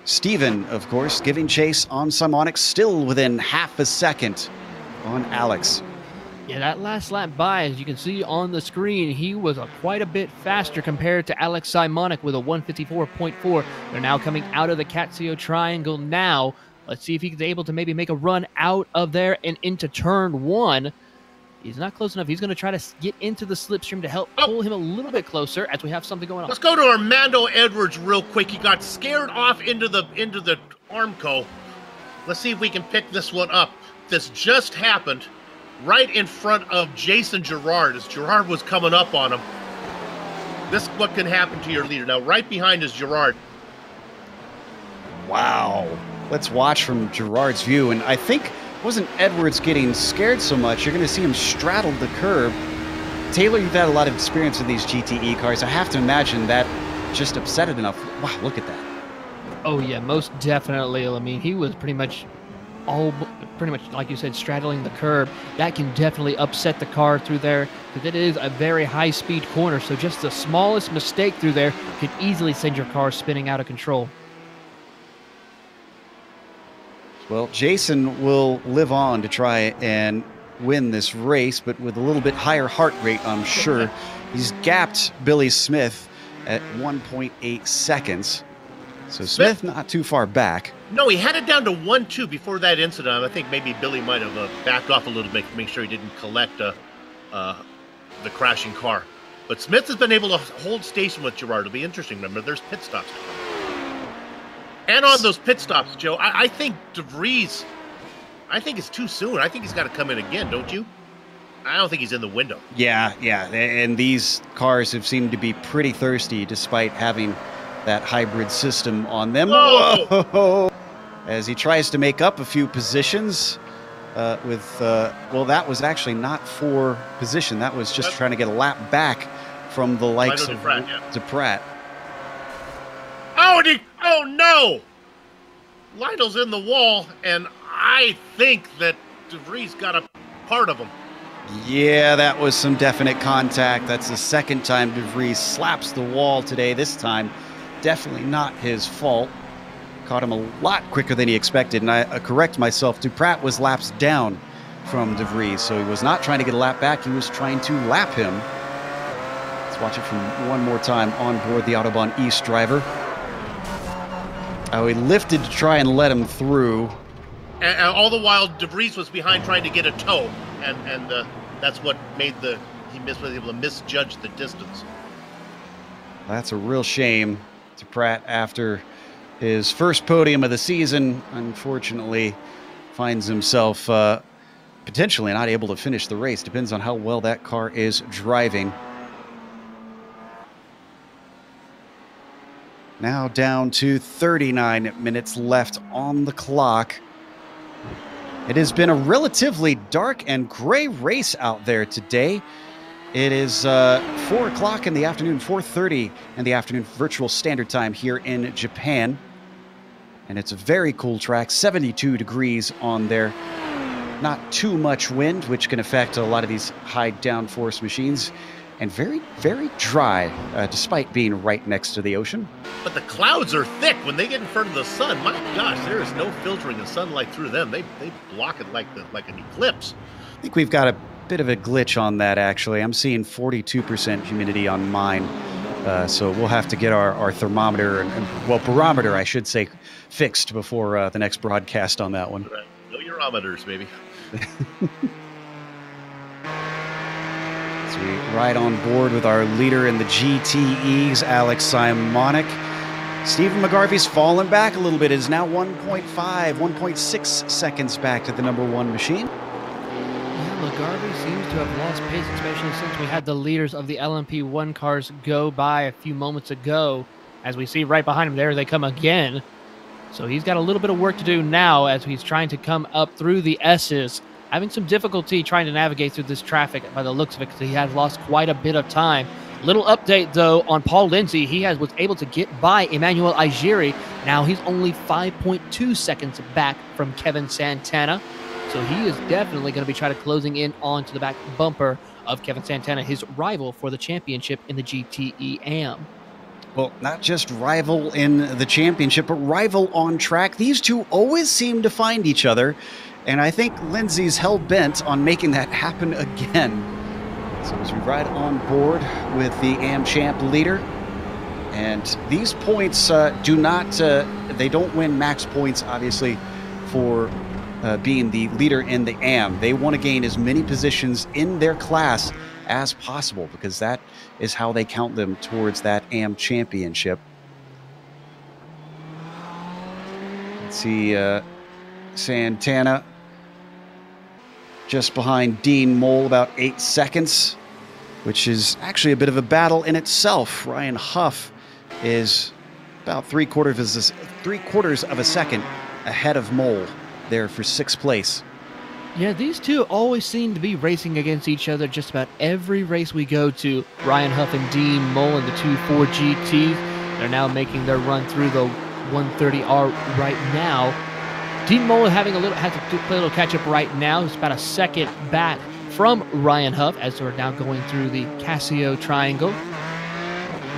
Steven, of course, giving chase on Simonic, still within half a second on Alex. Yeah, that last lap by, as you can see on the screen, he was quite a bit faster compared to Alex Simonic with a 154.4. They're now coming out of the Casio triangle now. Let's see if he's able to maybe make a run out of there and into turn 1. He's not close enough. He's going to try to get into the slipstream to help pull him a little bit closer, as we have something going on. Let's go to Armando Edwards real quick. He got scared off into the Armco. Let's see if we can pick this one up. This just happened right in front of Jason Girard, as Girard was coming up on him. This is what can happen to your leader. Now, right behind is Girard. Wow. Let's watch from Girard's view, and I think wasn't Edwards getting scared so much. You're going to see him straddle the curb. Taylor, you've had a lot of experience with these GTE cars. I have to imagine that just upset it enough. Wow, look at that. Oh, yeah, most definitely. I mean, he was pretty much, like you said, straddling the curb. That can definitely upset the car through there, because it is a very high-speed corner, so just the smallest mistake through there could easily send your car spinning out of control. Well, Jason will live on to try and win this race, but with a little bit higher heart rate, I'm sure. He's gapped Billy Smith at 1.8 seconds. So Smith not too far back. No, he had it down to 1-2 before that incident. I think maybe Billy might have backed off a little bit to make sure he didn't collect the crashing car. But Smith has been able to hold station with Gerard. It'll be interesting. Remember, there's pit stops. And on those pit stops, Joe, I think DeVries, I think it's too soon. I think he's got to come in again, don't you? I don't think he's in the window. Yeah. And these cars have seemed to be pretty thirsty despite having that hybrid system on them. Whoa! As he tries to make up a few positions well, that was actually not for position. That was just trying to get a lap back from the likes of Duprat. Oh no! Lytle's in the wall, and I think that DeVries got a part of him. Yeah, that was some definite contact. That's the second time DeVries slaps the wall today. This time, definitely not his fault. Caught him a lot quicker than he expected, and I correct myself. Duprat was laps down from DeVries, so he was not trying to get a lap back. He was trying to lap him. Let's watch it from one more time on board the Autobahn East driver. Oh, he lifted to try and let him through. And all the while, DeVries was behind trying to get a tow, and that's what made he was able to misjudge the distance. That's a real shame. Duprat, after his first podium of the season, unfortunately finds himself potentially not able to finish the race. Depends on how well that car is driving. Now down to 39 minutes left on the clock. It has been a relatively dark and gray race out there today. It is 4 o'clock in the afternoon, 4:30 in the afternoon virtual standard time here in Japan. And it's a very cool track, 72 degrees on there. Not too much wind, which can affect a lot of these high downforce machines. And very, very dry, despite being right next to the ocean. But the clouds are thick when they get in front of the sun. My gosh, there is no filtering of sunlight through them. They block it like an eclipse. I think we've got a bit of a glitch on that, actually. I'm seeing 42% humidity on mine. So we'll have to get our thermometer, well, barometer, I should say, fixed before the next broadcast on that one. Right. No eurometers, baby. So we ride on board with our leader in the GTEs, Alex Simonik. Stephen McGarvey's fallen back a little bit. It is now 1.6 seconds back to the #1 machine. Yeah, McGarvey seems to have lost pace, especially since we had the leaders of the LMP1 cars go by a few moments ago. As we see right behind him, there they come again. So he's got a little bit of work to do now as he's trying to come up through the S's. Having some difficulty trying to navigate through this traffic by the looks of it, because he has lost quite a bit of time. Little update, though, on Paul Lindsay. He was able to get by Emmanuel Igiri. Now he's only 5.2 seconds back from Kevin Santana. So he is definitely going to be trying to closing in onto the back bumper of Kevin Santana, his rival for the championship in the GTE AM. Well, not just rival in the championship, but rival on track. These two always seem to find each other. And I think Lindsay's hell-bent on making that happen again. So as we ride on board with the AM Champ leader, and these points do not, they don't win max points, obviously, for being the leader in the AM. They want to gain as many positions in their class as possible, because that is how they count them towards that AM championship. Let's see, Santana just behind Dean Mole, about 8 seconds, which is actually a bit of a battle in itself. Ryan Huff is about three quarters of a second ahead of Mole there for 6th place. Yeah, these two always seem to be racing against each other just about every race we go to. Ryan Huff and Dean Mole in the 2.4 GTs. They're now making their run through the 130R right now. Dean Mole has to play a little catch-up right now. He's about a second back from Ryan Huff as we're now going through the Casio Triangle.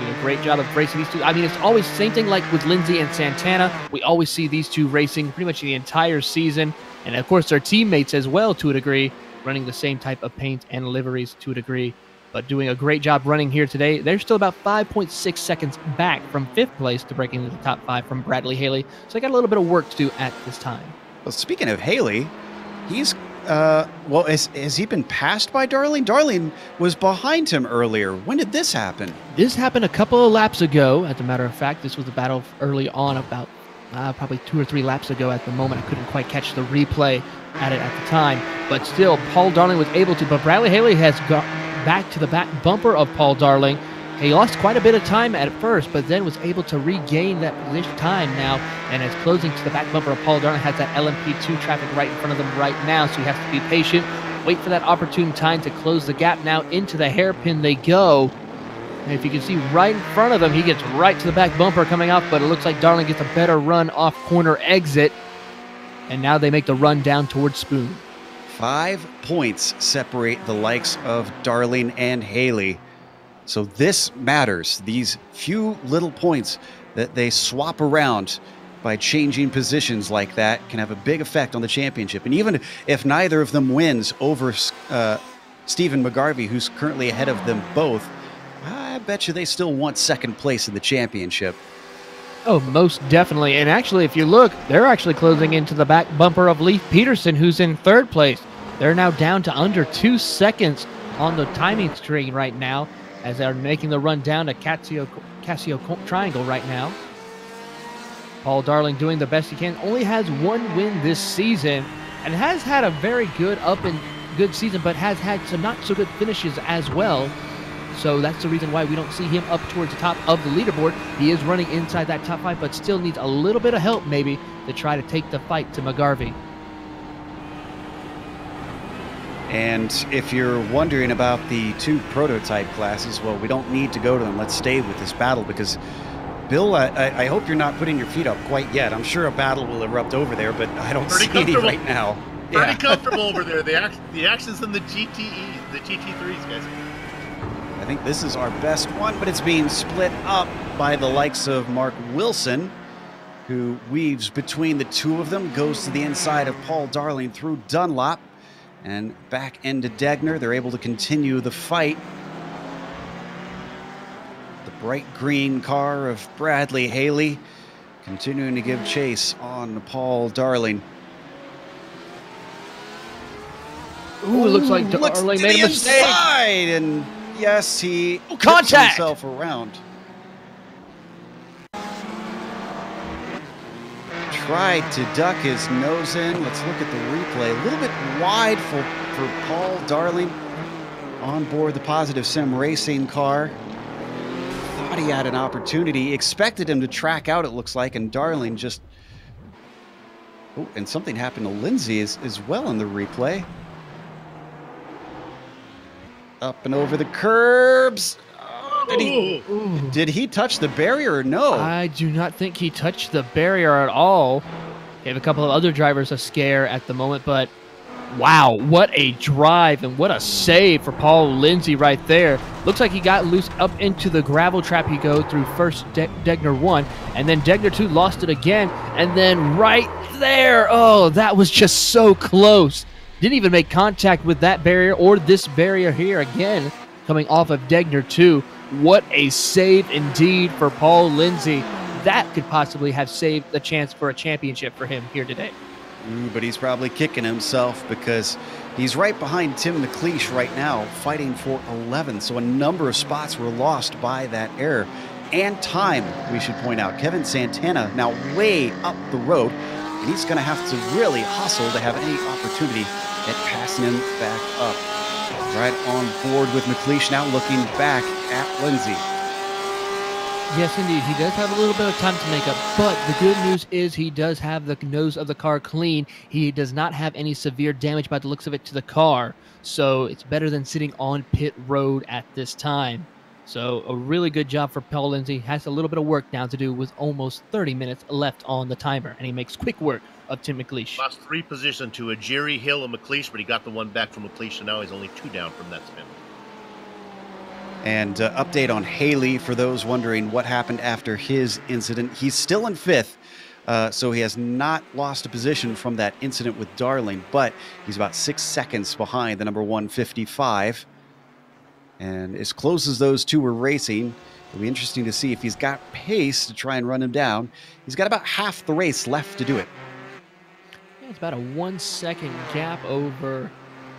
doing a great job of racing these two. I mean, it's always the same thing like with Lindsay and Santana. We always see these two racing pretty much the entire season. And, of course, their teammates as well, to a degree, running the same type of paint and liveries to a degree. But doing a great job running here today. They're still about 5.6 seconds back from 5th place to breaking into the top 5 from Bradley Haley. So they got a little bit of work to do at this time. Well, speaking of Haley, he's well, has he been passed by Darling? Darling was behind him earlier. When did this happen? This happened a couple of laps ago. As a matter of fact, this was a battle early on, about probably 2 or 3 laps ago at the moment. I couldn't quite catch the replay at it at the time. But still, Paul Darling was able to. But Bradley Haley has got back to the back bumper of Paul Darling. He lost quite a bit of time at first, but then was able to regain that position time now, and is closing to the back bumper of Paul Darling. Has that LMP2 traffic right in front of them right now, so he has to be patient, wait for that opportune time to close the gap. Now into the hairpin they go. And if you can see right in front of him, he gets right to the back bumper coming off, but it looks like Darling gets a better run off corner exit, and now they make the run down towards Spoon. 5 points separate the likes of Darling and Haley. So this matters. These few little points that they swap around by changing positions like that can have a big effect on the championship. And even if neither of them wins over Stephen McGarvey, who's currently ahead of them both, I bet you they still want second place in the championship. Oh, most definitely. And actually, if you look, they're actually closing into the back bumper of Leif Peterson, who's in 3rd place. They're now down to under 2 seconds on the timing screen right now, as they're making the run down to Casio Triangle right now. Paul Darling doing the best he can. Only has 1 win this season, and has had a very good good season, but has had some not so good finishes as well. So that's the reason why we don't see him up towards the top of the leaderboard. He is running inside that top 5, but still needs a little bit of help maybe to try to take the fight to McGarvey. And if you're wondering about the 2 prototype classes, well, we don't need to go to them. Let's stay with this battle because, Bill, I hope you're not putting your feet up quite yet. I'm sure a battle will erupt over there, but I don't see any right now. Pretty comfortable over there. The action's in the GTE, the GT3s, guys. I think this is our best one, but it's being split up by the likes of Mark Wilson, who weaves between the 2 of them, goes to the inside of Paul Darling through Dunlop, and back into Degner. They're able to continue the fight. The bright green car of Bradley Haley continuing to give chase on Paul Darling. Ooh, it looks like Darling made a mistake. And yes, he contact himself around. Tried to duck his nose in. Let's look at the replay. A little bit wide for Paul Darling on board the Positive Sim Racing car. Thought he had an opportunity. Expected him to track out, it looks like, and Darling just... Oh, and something happened to Lindsay as well in the replay. Up and over the curbs. Did he touch the barrier or no? I do not think he touched the barrier at all. Gave a couple of other drivers a scare at the moment, but wow, what a drive and what a save for Paul Lindsay right there. Looks like he got loose up into the gravel trap. He go through first Degner 1, and then Degner 2 lost it again, and then right there, oh, that was just so close. Didn't even make contact with that barrier or this barrier here again, coming off of Degner 2. What a save indeed for Paul Lindsay. That could possibly have saved the chance for a championship for him here today. But he's probably kicking himself because he's right behind Tim McLeish right now, fighting for 11th. So a number of spots were lost by that error. And time, we should point out. Kevin Santana now way up the road. And he's going to have to really hustle to have any opportunity at passing him back up. Right on board with McLeish now looking back at Lindsay. Yes, indeed. He does have a little bit of time to make up, but the good news is he does have the nose of the car clean. He does not have any severe damage by the looks of it to the car, so it's better than sitting on pit road at this time. So a really good job for Paul Lindsay. Has a little bit of work now to do with almost 30 minutes left on the timer, and he makes quick work of Tim McLeish. Lost 3 positions to a Jerry Hill and McLeish, but he got the one back from McLeish, and now he's only 2 down from that spin. And update on Haley for those wondering what happened after his incident. He's still in 5th, so he has not lost a position from that incident with Darling, but he's about 6 seconds behind the number 155. And as close as those two were racing, it'll be interesting to see if he's got pace to try and run him down. He's got about half the race left to do it. Yeah, it's about a 1 second gap over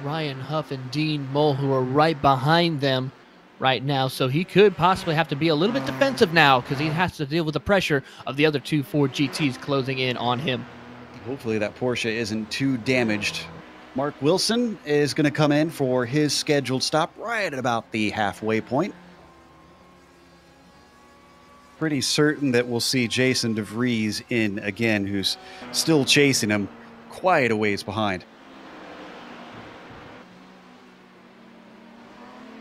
Ryan Huff and Dean Mull, who are right behind them right now. So he could possibly have to be a little bit defensive now because he has to deal with the pressure of the other two Ford GTs closing in on him. Hopefully that Porsche isn't too damaged. Mark Wilson is going to come in for his scheduled stop right at about the halfway point. Pretty certain that we'll see Jason DeVries in again, who's still chasing him quite a ways behind.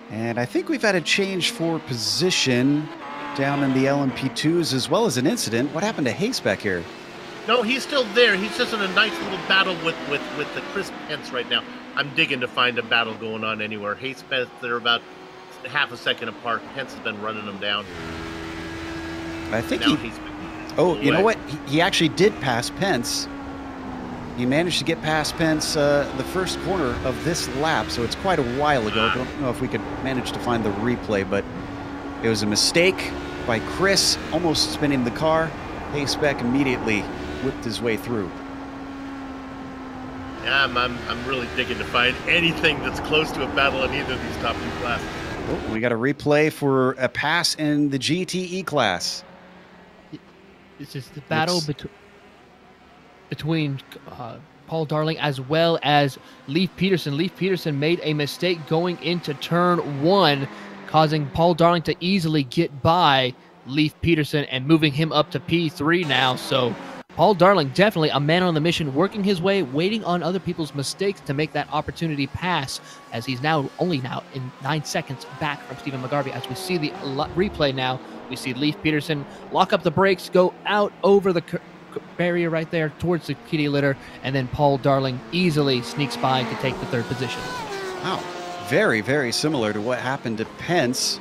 And I think we've had a change for position down in the LMP2s as well as an incident. What happened to Haseback here? No, he's still there. He's just in a nice little battle with the Chris Pence right now. I'm digging to find a battle going on anywhere. Haseback, they're about half a second apart. Pence has been running them down. I think now you know what? He actually did pass Pence. He managed to get past Pence the first corner of this lap, so it's quite a while ago. I don't know if we could manage to find the replay, but it was a mistake by Chris, almost spinning the car. Haseback immediately whipped his way through. Yeah, I'm really digging to find anything that's close to a battle in either of these top two classes. Oh, we got a replay for a pass in the GTE class. This is the battle between Paul Darling as well as Leif Peterson. Leif Peterson made a mistake going into turn 1, causing Paul Darling to easily get by Leif Peterson and moving him up to P3 now. So Paul Darling, definitely a man on the mission, working his way, waiting on other people's mistakes to make that opportunity pass, as he's only in 9 seconds back from Stephen McGarvey. As we see the replay now, we see Leif Peterson lock up the brakes, go out over the barrier right there towards the kitty litter, and then Paul Darling easily sneaks by to take the 3rd position. Wow, very, very similar to what happened to Pence.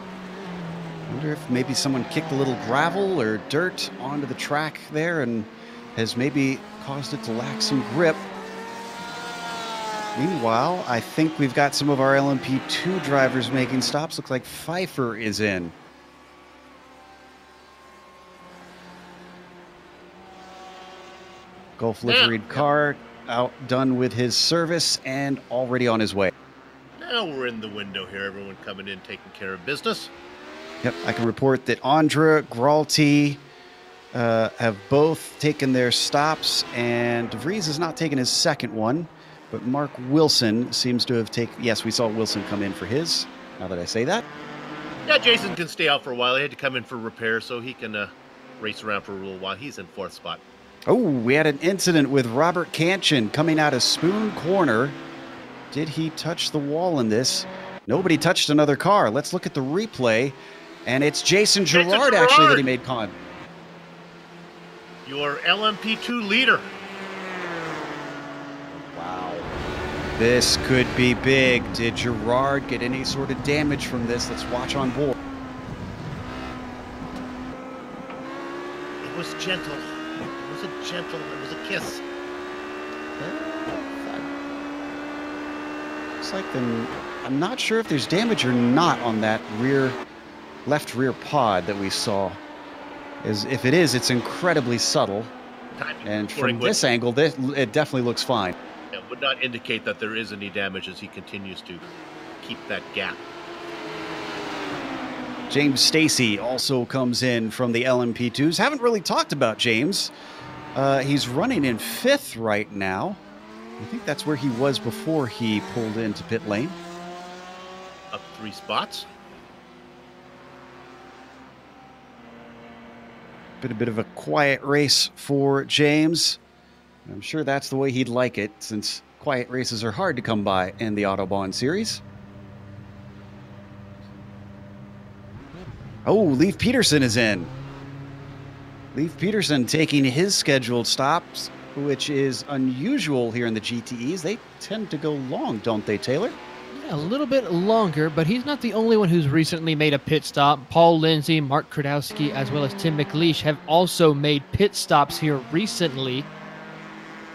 I wonder if maybe someone kicked a little gravel or dirt onto the track there and has maybe caused it to lack some grip. Meanwhile, I think we've got some of our LMP2 drivers making stops. Looks like Pfeiffer is in. Gulf liveried car outdone with his service and already on his way. Now we're in the window here. Everyone coming in, taking care of business. Yep, I can report that Andra, Gralti have both taken their stops, and DeVries has not taken his second one, but Mark Wilson seems to have taken... Yes, we saw Wilson come in for his, now that I say that. Yeah, Jason can stay out for a while. He had to come in for repair, so he can race around for a little while. He's in 4th spot. Oh, we had an incident with Robert Canchin coming out of Spoon Corner. Did he touch the wall in this? Nobody touched another car. Let's look at the replay. And it's Jason Gerard, actually, that he made con. Your LMP2 leader. Wow. This could be big. Did Gerard get any sort of damage from this? Let's watch on board. It was gentle. It was a kiss. Looks like I'm not sure if there's damage or not on that left rear pod that we saw. If it is, it's incredibly subtle. And from this angle, it definitely looks fine. It would not indicate that there is any damage as he continues to keep that gap. James Stacy also comes in from the LMP2s. Haven't really talked about James. He's running in 5th right now. I think that's where he was before he pulled into pit lane. Up 3 spots. Been a bit of a quiet race for James. I'm sure that's the way he'd like it, since quiet races are hard to come by in the Autobahn series. Oh, Leif Peterson is in. Leif Peterson taking his scheduled stops, which is unusual here in the GTEs. They tend to go long, don't they, Taylor? a little bit longer, but he's not the only one who's recently made a pit stop. Paul Lindsay, Mark Krudowski, as well as Tim McLeish have also made pit stops here recently,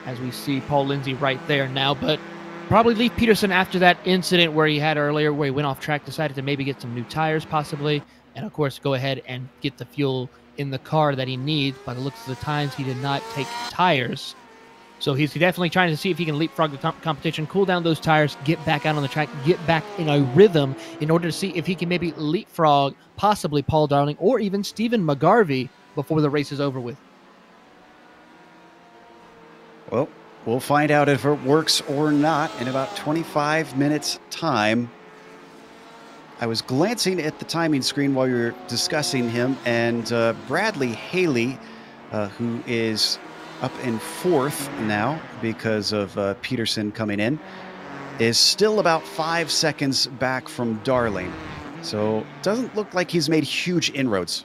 as we see Paul Lindsay right there now. But probably Leif Peterson, after that incident where he had earlier, where he went off track, decided to maybe get some new tires possibly, and of course go ahead and get the fuel in the car that he needs. By the looks of the times, he did not take tires. So he's definitely trying to see if he can leapfrog the competition, cool down those tires, get back out on the track, get back in a rhythm in order to see if he can maybe leapfrog possibly Paul Darling or even Stephen McGarvey before the race is over with. Well, we'll find out if it works or not in about 25 minutes' time. I was glancing at the timing screen while you were discussing him, and Bradley Haley, who is up in fourth now because of Peterson coming in, is still about 5 seconds back from Darling. So doesn't look like he's made huge inroads.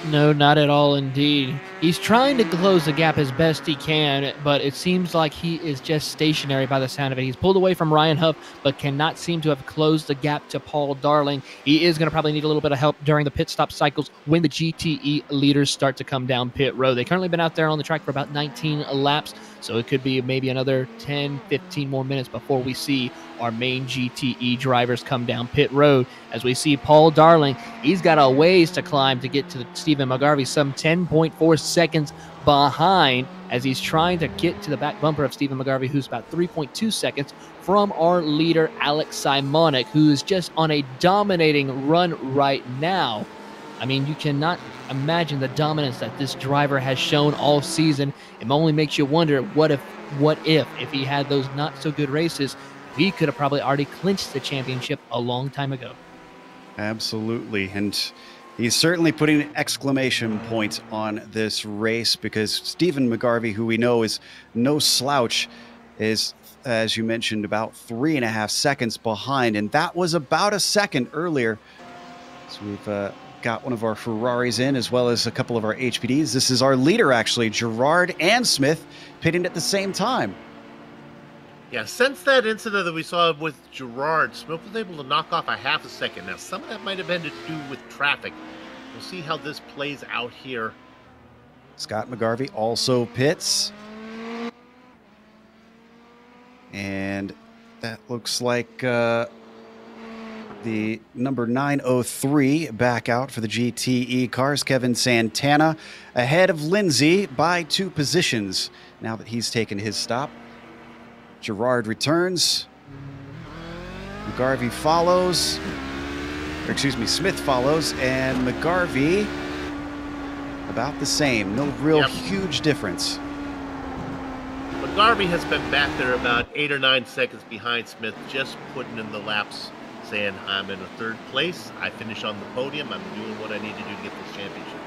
No, not at all indeed. He's trying to close the gap as best he can, but it seems like he is just stationary by the sound of it. He's pulled away from Ryan Huff, but cannot seem to have closed the gap to Paul Darling. He is going to probably need a little bit of help during the pit stop cycles when the GTE leaders start to come down pit road. They've currently been out there on the track for about 19 laps, so it could be maybe another 10, 15 more minutes before we see our main GTE drivers come down pit road. As we see Paul Darling, he's got a ways to climb to get to Stephen McGarvey, some 10.4 seconds behind, as he's trying to get to the back bumper of Stephen McGarvey, who's about 3.2 seconds from our leader, Alex Simonik, who is just on a dominating run right now. I mean, you cannot imagine the dominance that this driver has shown all season. It only makes you wonder, what if he had those not so good races, we could have probably already clinched the championship a long time ago. Absolutely. And he's certainly putting an exclamation point on this race, because Stephen McGarvey, who we know is no slouch, is, as you mentioned, about 3.5 seconds behind. And that was about a second earlier. So we've got one of our Ferraris in, as well as a couple of our HPDs. This is our leader, actually, Gerard and Smith, pitting at the same time. Yeah, since that incident that we saw with Gerard, Smith was able to knock off a half a second. Now, some of that might have been to do with traffic. We'll see how this plays out here. Scott McGarvey also pits. And that looks like the number 903 back out for the GTE cars. Kevin Santana ahead of Lindsay by 2 positions now that he's taken his stop. Gerard returns. McGarvey follows. Or excuse me, Smith follows. And McGarvey about the same. No real huge difference. McGarvey has been back there about 8 or 9 seconds behind Smith, just putting in the laps, saying, I'm in a 3rd place. I finish on the podium. I'm doing what I need to do to get this championship.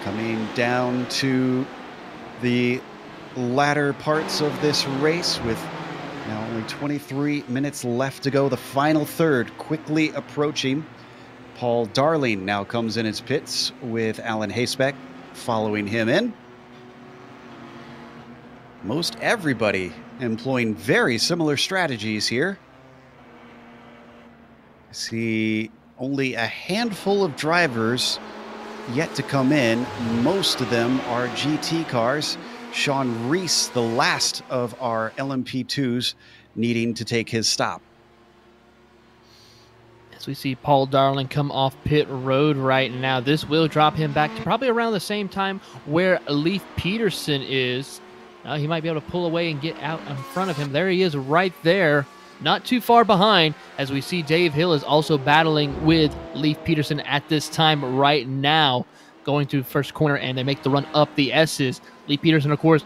Coming down to the latter parts of this race, with now only 23 minutes left to go. The final third quickly approaching. Paul Darling now comes in his pits with Alan Haysbeck following him in. Most everybody employing very similar strategies here. I see only a handful of drivers yet to come in. Most of them are GT cars. Sean Reese, the last of our LMP2s, needing to take his stop. As we see Paul Darling come off pit road right now, this will drop him back to probably around the same time where Leif Peterson is. He might be able to pull away and get out in front of him. There he is right there, not too far behind, as we see Dave Hill is also battling with Leif Peterson at this time right now, going through first corner, and they make the run up the S's. Leif Peterson, of course,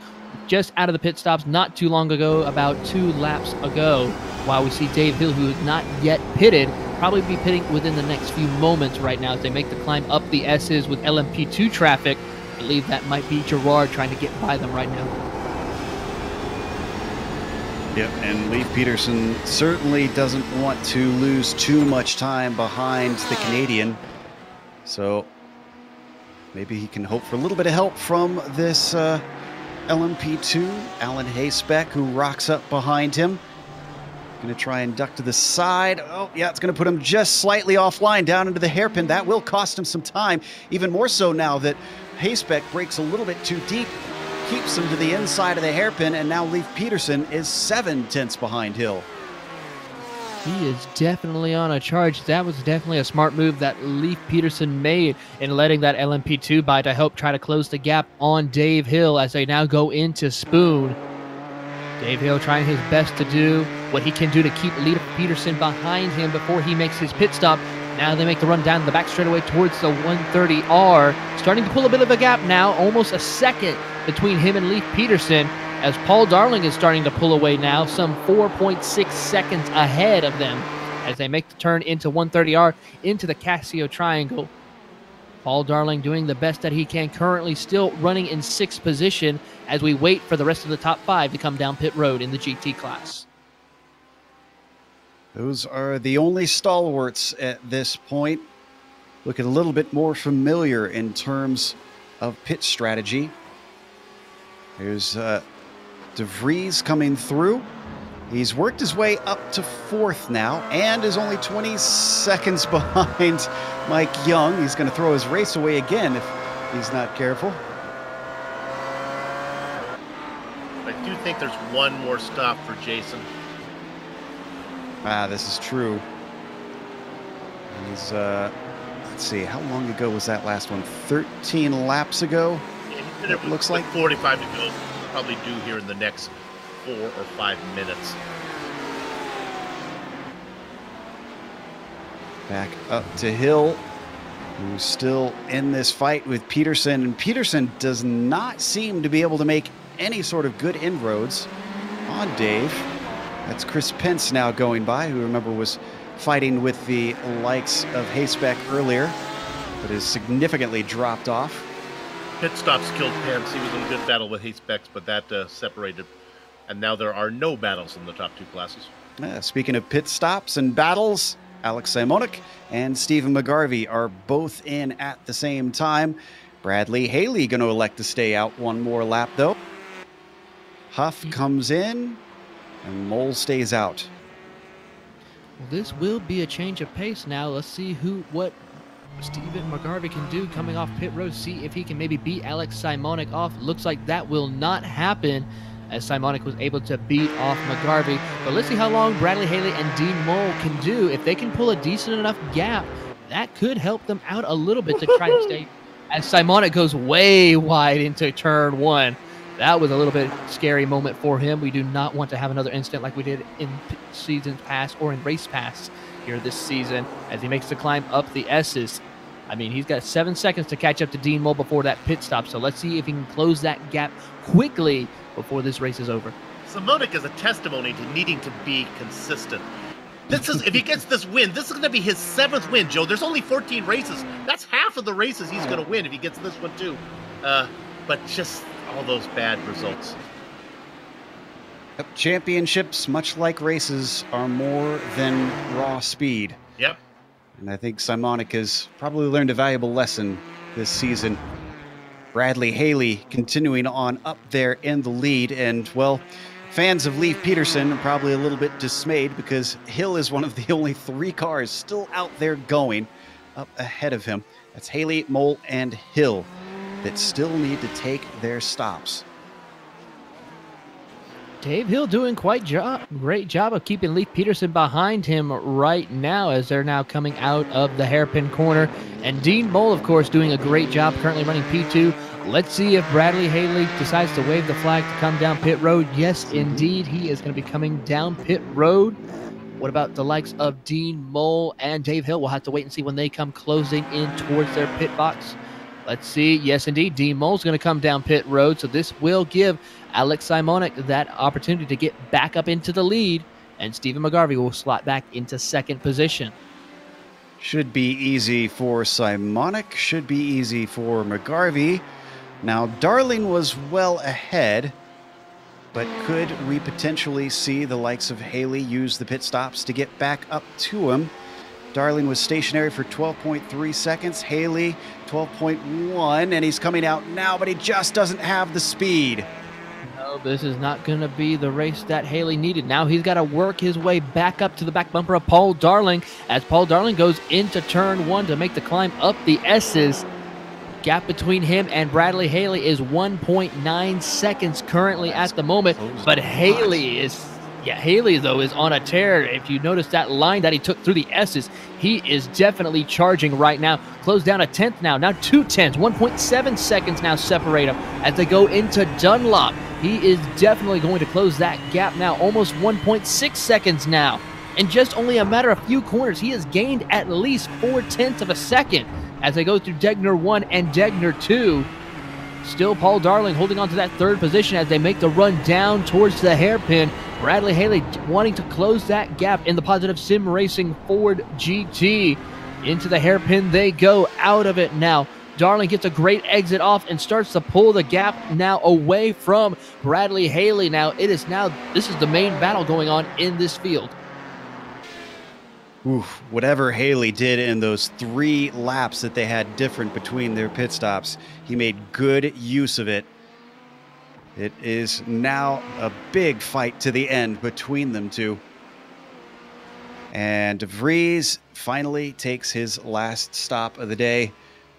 just out of the pit stops not too long ago, about 2 laps ago, while we see Dave Hill, who is not yet pitted, probably be pitting within the next few moments right now as they make the climb up the S's with LMP2 traffic. I believe that might be Gerard trying to get by them right now. Yep, and Leif Peterson certainly doesn't want to lose too much time behind the Canadian. So maybe he can hope for a little bit of help from this LMP2, Alan Haysbeck, who rocks up behind him. Going to try and duck to the side. Oh, yeah, it's going to put him just slightly offline down into the hairpin. That will cost him some time, even more so now that Haysbeck breaks a little bit too deep, keeps him to the inside of the hairpin, and now Leif Peterson is 7 tenths behind Hill. He is definitely on a charge. That was definitely a smart move that Leif Peterson made in letting that LMP2 by to help try to close the gap on Dave Hill as they now go into Spoon. Dave Hill trying his best to do what he can do to keep Leif Peterson behind him before he makes his pit stop. Now they make the run down the back straightaway towards the 130R. Starting to pull a bit of a gap now, almost a second between him and Leif Peterson, as Paul Darling is starting to pull away now, some 4.6 seconds ahead of them as they make the turn into 130R into the Casio Triangle. Paul Darling doing the best that he can, currently still running in 6th position as we wait for the rest of the top 5 to come down pit road in the GT class. Those are the only stalwarts at this point. Looking a little bit more familiar in terms of pit strategy. Here's De Vries coming through. He's worked his way up to 4th now and is only 20 seconds behind Mike Young. He's going to throw his race away again if he's not careful. I do think there's one more stop for Jason. This is true. He's, let's see, how long ago was that last one? 13 laps ago? Yeah, he did it looks like 45 to go. Probably due here in the next 4 or 5 minutes. Back up to Hill, who's still in this fight with Peterson. And Peterson does not seem to be able to make any sort of good inroads on Dave. That's Chris Pence now going by, who, remember, was fighting with the likes of Haysbeck earlier, but has significantly dropped off. Pit stops killed Pence. He was in a good battle with Haysbeck, but that separated. And now there are no battles in the top 2 classes. Speaking of pit stops and battles, Alex Simonik and Stephen McGarvey are both in at the same time. Bradley Haley going to elect to stay out one more lap, though. Huff comes in, and Mole stays out. Well, this will be a change of pace now. Let's see what Stephen McGarvey can do coming off pit road. See if he can maybe beat Alex Simonik off. Looks like that will not happen, as Simonik was able to beat off McGarvey. But let's see how long Bradley Haley and Dean Mole can do. If they can pull a decent enough gap, that could help them out a little bit to try to stay, as Simonik goes way wide into turn 1. That was a little bit scary moment for him. We do not want to have another incident like we did in seasons past or in race pass here this season, as he makes the climb up the S's. I mean, he's got 7 seconds to catch up to Dean Mole before that pit stop, so let's see if he can close that gap quickly before this race is over. Simonik is a testimony to needing to be consistent. This is, if he gets this win, this is going to be his 7th win, Joe. There's only 14 races. That's half of the races he's going to win if he gets this one too. But just all those bad results. Championships, much like races, are more than raw speed. Yep. And I think Simonik has probably learned a valuable lesson this season. Bradley Haley continuing on up there in the lead. And, well, fans of Leif Peterson are probably a little bit dismayed because Hill is one of the only 3 cars still out there going up ahead of him. That's Haley, Mole, and Hill that still need to take their stops. Dave Hill doing great job of keeping Leif Peterson behind him right now as they're now coming out of the hairpin corner. And Dean Mole, of course, doing a great job, currently running P2. Let's see if Bradley Haley decides to wave the flag to come down pit road. Yes, indeed, he is going to be coming down pit road. What about the likes of Dean Mole and Dave Hill? We'll have to wait and see when they come closing in towards their pit box. Let's see. Yes, indeed, Dean Mole's going to come down pit road, so this will give Alex Simonik that opportunity to get back up into the lead, and Stephen McGarvey will slot back into 2nd position. Should be easy for Simonik, should be easy for McGarvey. Now, Darling was well ahead, but could we potentially see the likes of Haley use the pit stops to get back up to him? Darling was stationary for 12.3 seconds. Haley, 12.1, and he's coming out now, but he just doesn't have the speed. Well, this is not going to be the race that Haley needed. Now he's got to work his way back up to the back bumper of Paul Darling as Paul Darling goes into turn 1 to make the climb up the S's. Gap between him and Bradley Haley is 1.9 seconds currently at the moment, but Haley though is on a tear. If you notice that line that he took through the S's, he is definitely charging right now. Close down a tenth now 2 tenths, 1.7 seconds now separate them as they go into Dunlop. He is definitely going to close that gap now, almost 1.6 seconds now. In just only a matter of few corners, he has gained at least 4/10 of a second as they go through Degner 1 and Degner 2. Still Paul Darling holding on to that third position as they make the run down towards the hairpin. Bradley Haley wanting to close that gap in the Positive Sim Racing Ford GT. Into the hairpin they go, out of it now. Darling gets a great exit off and starts to pull the gap now away from Bradley Haley. This is the main battle going on in this field. Oof, whatever Haley did in those 3 laps that they had different between their pit stops, he made good use of it. It is now a big fight to the end between them two. And De Vries finally takes his last stop of the day.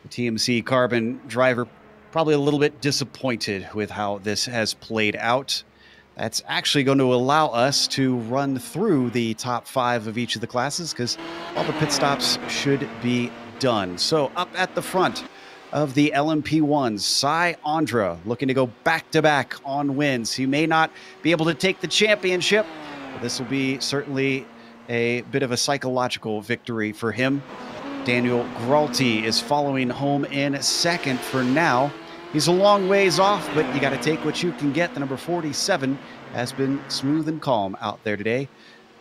The TMC Carbon driver probably a little bit disappointed with how this has played out. That's actually going to allow us to run through the top 5 of each of the classes because all the pit stops should be done. So up at the front of the LMP1s, Cy Andra looking to go back-to-back on wins. He may not be able to take the championship, but this will be certainly a bit of a psychological victory for him. Daniel Gralti is following home in second for now. He's a long ways off, but you got to take what you can get. The number 47 has been smooth and calm out there today.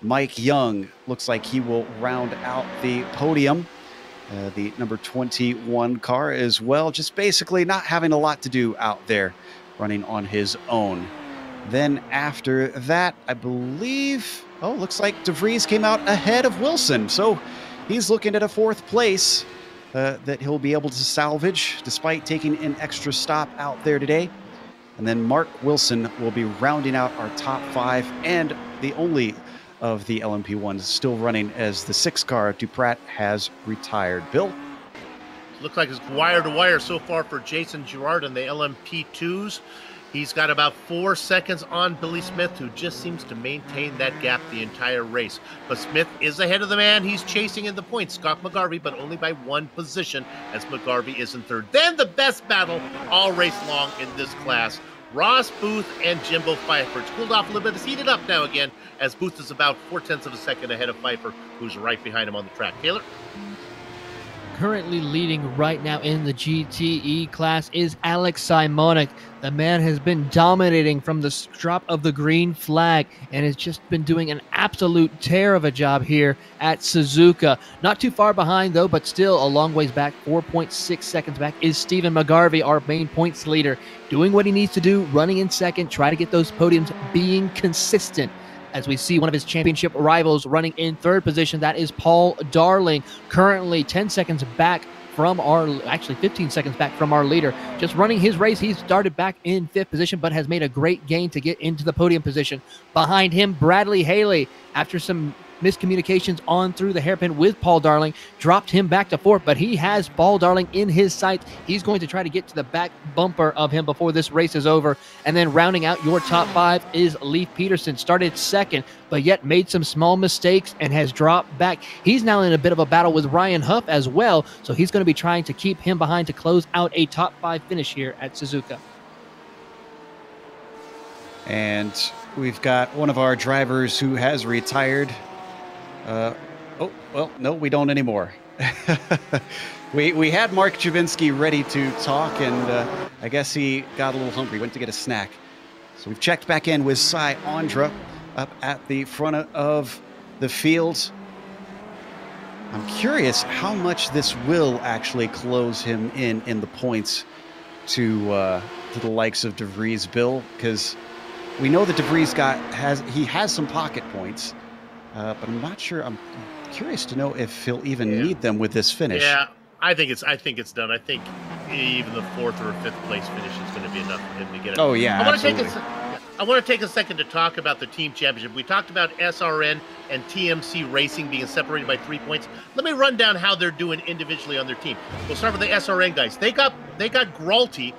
Mike Young looks like he will round out the podium. The number 21 car as well, just basically not having a lot to do out there, running on his own. Then after that, I believe, looks like De Vries came out ahead of Wilson. So he's looking at a 4th place. That he'll be able to salvage despite taking an extra stop out there today. And then Mark Wilson will be rounding out our top 5 and the only of the LMP1s still running as the 6 car. Duprat has retired. Bill? Looks like it's wire to wire so far for Jason Girard and the LMP2s. He's got about 4 seconds on Billy Smith, who just seems to maintain that gap the entire race. But Smith is ahead of the man he's chasing in the points, Scott McGarvey, but only by 1 position as McGarvey is in 3rd. Then the best battle all race long in this class. Ross Booth and Jimbo Pfeiffer. It's cooled off a little bit. It's heated up now again as Booth is about 4/10 of a second ahead of Pfeiffer, who's right behind him on the track. Taylor? Currently leading right now in the GTE class is Alex Simonik. The man has been dominating from the drop of the green flag and has just been doing an absolute tear of a job here at Suzuka. Not too far behind though, but still a long ways back, 4.6 seconds back, is Stephen McGarvey, our main points leader, doing what he needs to do, running in second, try to get those podiums, being consistent. As we see one of his championship rivals running in 3rd position, that is Paul Darling, currently 10 seconds back from actually 15 seconds back from our leader. Just running his race, he started back in 5th position, but has made a great gain to get into the podium position. Behind him, Bradley Haley, after some miscommunications on through the hairpin with Paul Darling, dropped him back to 4th, but he has Paul Darling in his sights. He's going to try to get to the back bumper of him before this race is over. And then rounding out your top 5 is Leif Peterson, started 2nd, but yet made some small mistakes and has dropped back. He's now in a bit of a battle with Ryan Huff as well, so he's going to be trying to keep him behind to close out a top 5 finish here at Suzuka. And we've got one of our drivers who has retired. No, we don't anymore. we had Mark Javinsky ready to talk, and I guess he got a little hungry, went to get a snack. So we've checked back in with Cy Andra up at the front of the field. I'm curious how much this will actually close him in the points to the likes of De Vries, Bill, because we know that De Vries has some pocket points. But I'm not sure. I'm curious to know if he'll even need them with this finish. Yeah, I think it's done. I think even the 4th or 5th place finish is going to be enough for him to get it. Oh yeah, I want to I want to take a second to talk about the team championship. We talked about SRN and TMC Racing being separated by 3 points. Let me run down how they're doing individually on their team. We'll start with the SRN guys. They got Gralty,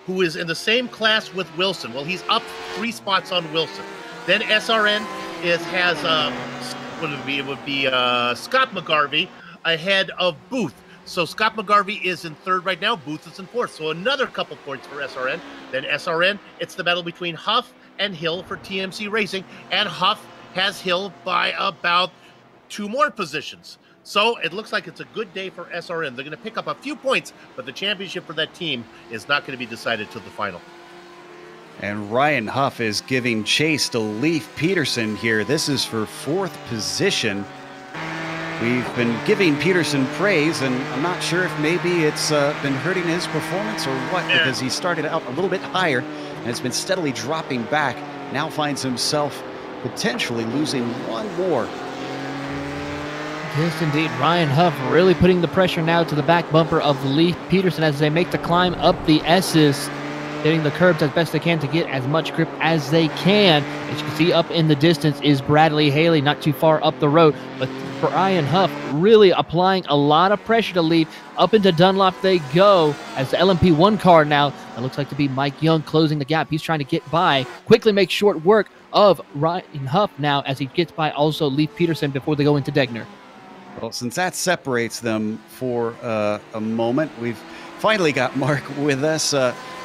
who is in the same class with Wilson. Well, he's up 3 spots on Wilson. Then SRN has what would it be? It would be Scott McGarvey ahead of Booth. So Scott McGarvey is in 3rd right now. Booth is in 4th. So another couple points for SRN. Then SRN, it's the battle between Huff and Hill for TMC Racing. And Huff has Hill by about 2 more positions. So it looks like it's a good day for SRN. They're going to pick up a few points, but the championship for that team is not going to be decided till the final. And Ryan Huff is giving chase to Leif Peterson here. This is for 4th position. We've been giving Peterson praise, and I'm not sure if maybe it's been hurting his performance or what, because he started out a little bit higher and has been steadily dropping back. Now finds himself potentially losing 1 more. Yes, indeed. Ryan Huff really putting the pressure now to the back bumper of Leif Peterson as they make the climb up the S's, hitting the curbs as best they can to get as much grip as they can. As you can see up in the distance is Bradley Haley, not too far up the road, but Ryan Huff really applying a lot of pressure to Leif. Up into Dunlop they go as the LMP1 car now. It looks like to be Mike Young closing the gap. He's trying to get by, quickly make short work of Ryan Huff now as he gets by also Leif Peterson before they go into Degner. Well, since that separates them for a moment, we've finally got Mark with us.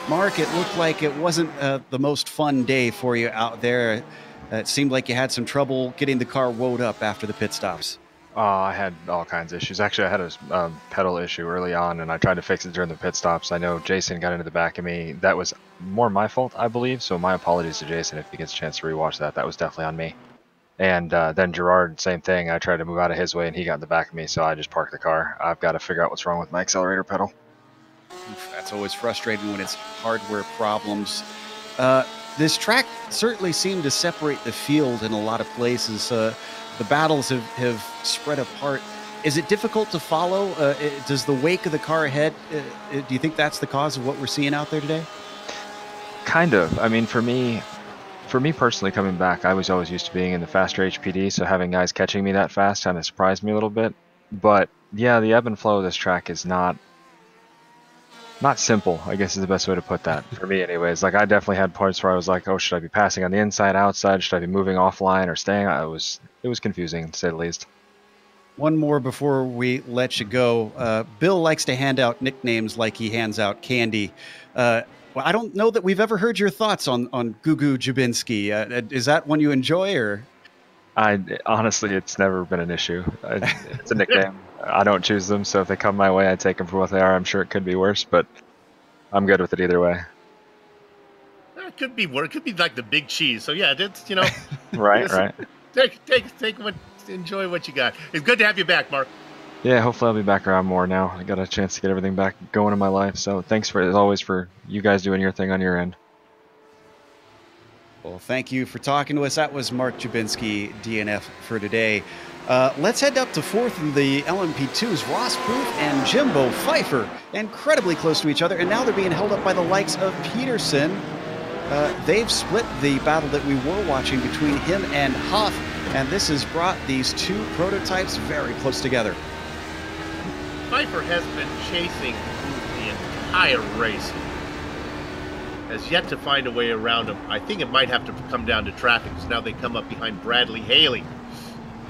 Mark, it looked like it wasn't the most fun day for you out there. It seemed like you had some trouble getting the car woed up after the pit stops. I had all kinds of issues. Actually, I had a pedal issue early on, and I tried to fix it during the pit stops. I know Jason got into the back of me. That was more my fault, I believe, so my apologies to Jason if he gets a chance to rewatch that. That was definitely on me. And then Gerard, same thing. I tried to move out of his way, and he got in the back of me, so I just parked the car. I've got to figure out what's wrong with my accelerator pedal. That's always frustrating when it's hardware problems. This track certainly seemed to separate the field in a lot of places. The battles have spread apart. Is it difficult to follow? Does the wake of the car ahead, do you think that's the cause of what we're seeing out there today? Kind of. I mean, for me personally, coming back, I was always used to being in the faster HPD, so having guys catching me that fast kind of surprised me a little bit. But yeah, the ebb and flow of this track is not simple, I guess is the best way to put that, for me anyways. Like, I definitely had parts where I was like, oh, should I be passing on the inside, outside? Should I be moving offline or staying? It was confusing, to say the least. One more before we let you go. Bill likes to hand out nicknames like he hands out candy. Well, I don't know that we've ever heard your thoughts on Gugu Jabinski. Is that one you enjoy, or? Honestly, it's never been an issue. It's a nickname. I don't choose them, so if they come my way, I take them for what they are. I'm sure it could be worse, but I'm good with it either way. It could be worse. It could be like the big cheese. So yeah, it's right. Take what, enjoy what you got. It's good to have you back, Mark. Yeah, hopefully I'll be back around more now. I got a chance to get everything back going in my life. So thanks as always for you guys doing your thing on your end. Well, thank you for talking to us. That was Mark Jabinski, DNF for today. Let's head up to 4th in the LMP2s. Ross Proof and Jimbo Pfeiffer, incredibly close to each other, and now they're being held up by the likes of Peterson. They've split the battle that we were watching between him and Huff, and this has brought these 2 prototypes very close together. Pfeiffer has been chasing the entire race. Has yet to find a way around him. I think it might have to come down to traffic, because now they come up behind Bradley Haley.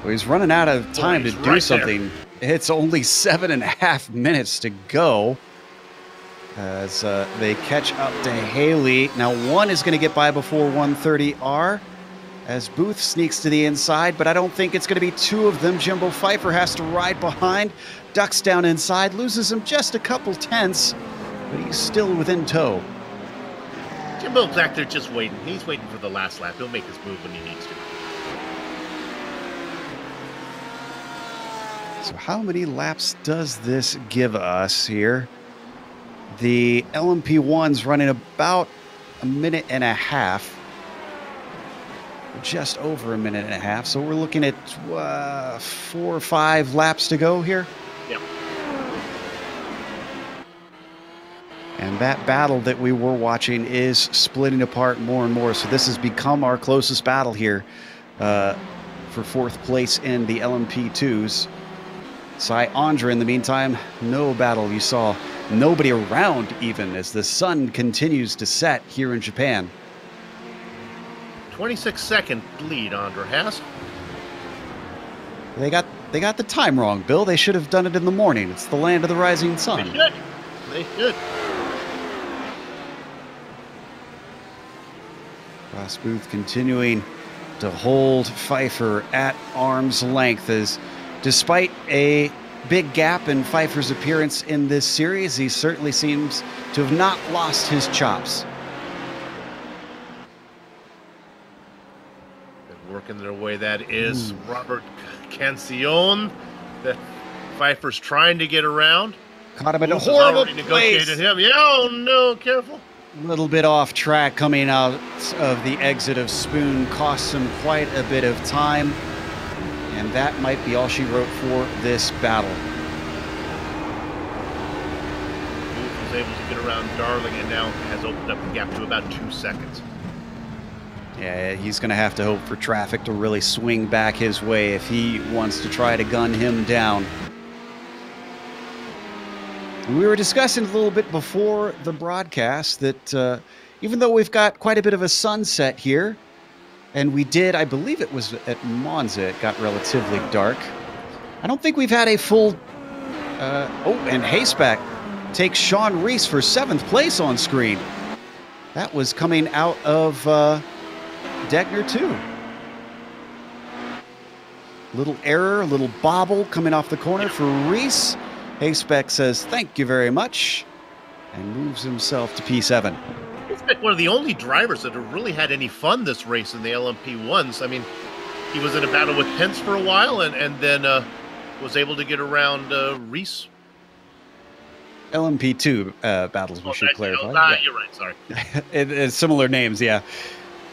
Well, he's running out of time to do right something. There. It's only 7.5 minutes to go as they catch up to Haley. Now, one is going to get by before 130R as Booth sneaks to the inside, but I don't think it's going to be 2 of them. Jimbo Pfeiffer has to ride behind, ducks down inside, loses him just a couple tenths, but he's still within tow. Jimbo's back there just waiting. He's waiting for the last lap. He'll make his move when he needs to. So how many laps does this give us here? The LMP1's running about 1.5 minutes. Just over 1.5 minutes. So we're looking at 4 or 5 laps to go here. Yep. And that battle that we were watching is splitting apart more and more. So this has become our closest battle here for fourth place in the LMP2s. Cy Andra, in the meantime, no battle. You saw nobody around even as the sun continues to set here in Japan. 26-second lead Andra has. They got the time wrong, Bill. They should have done it in the morning. It's the land of the rising sun. They should. They should. Ross Booth continuing to hold Pfeiffer at arm's length as despite a big gap in Pfeiffer's appearance in this series, he certainly seems to have not lost his chops. They're working their way. That is Robert Cancion that Pfeiffer's trying to get around. Caught him in a Booth has horrible already place. negotiated him. Yeah, oh no, careful. A little bit off track coming out of the exit of Spoon, costs him quite a bit of time. And that might be all she wrote for this battle. Booth was able to get around Darling and now has opened up the gap to about 2 seconds. Yeah, he's going to have to hope for traffic to really swing back his way if he wants to try to gun him down. We were discussing a little bit before the broadcast that even though we've got quite a bit of a sunset here, and we did, I believe it was at Monza, it got relatively dark. I don't think we've had a full... and Haystack takes Sean Reese for 7th place on screen. That was coming out of Degner too. Little error, a little bobble coming off the corner for Reese. Haystack says, thank you very much, and moves himself to P7. He's been one of the only drivers that have really had any fun this race in the LMP1s. I mean, he was in a battle with Pence for a while and then was able to get around Reese. LMP2 battles, we should clarify. Yeah. You're right, sorry. It's similar names, yeah.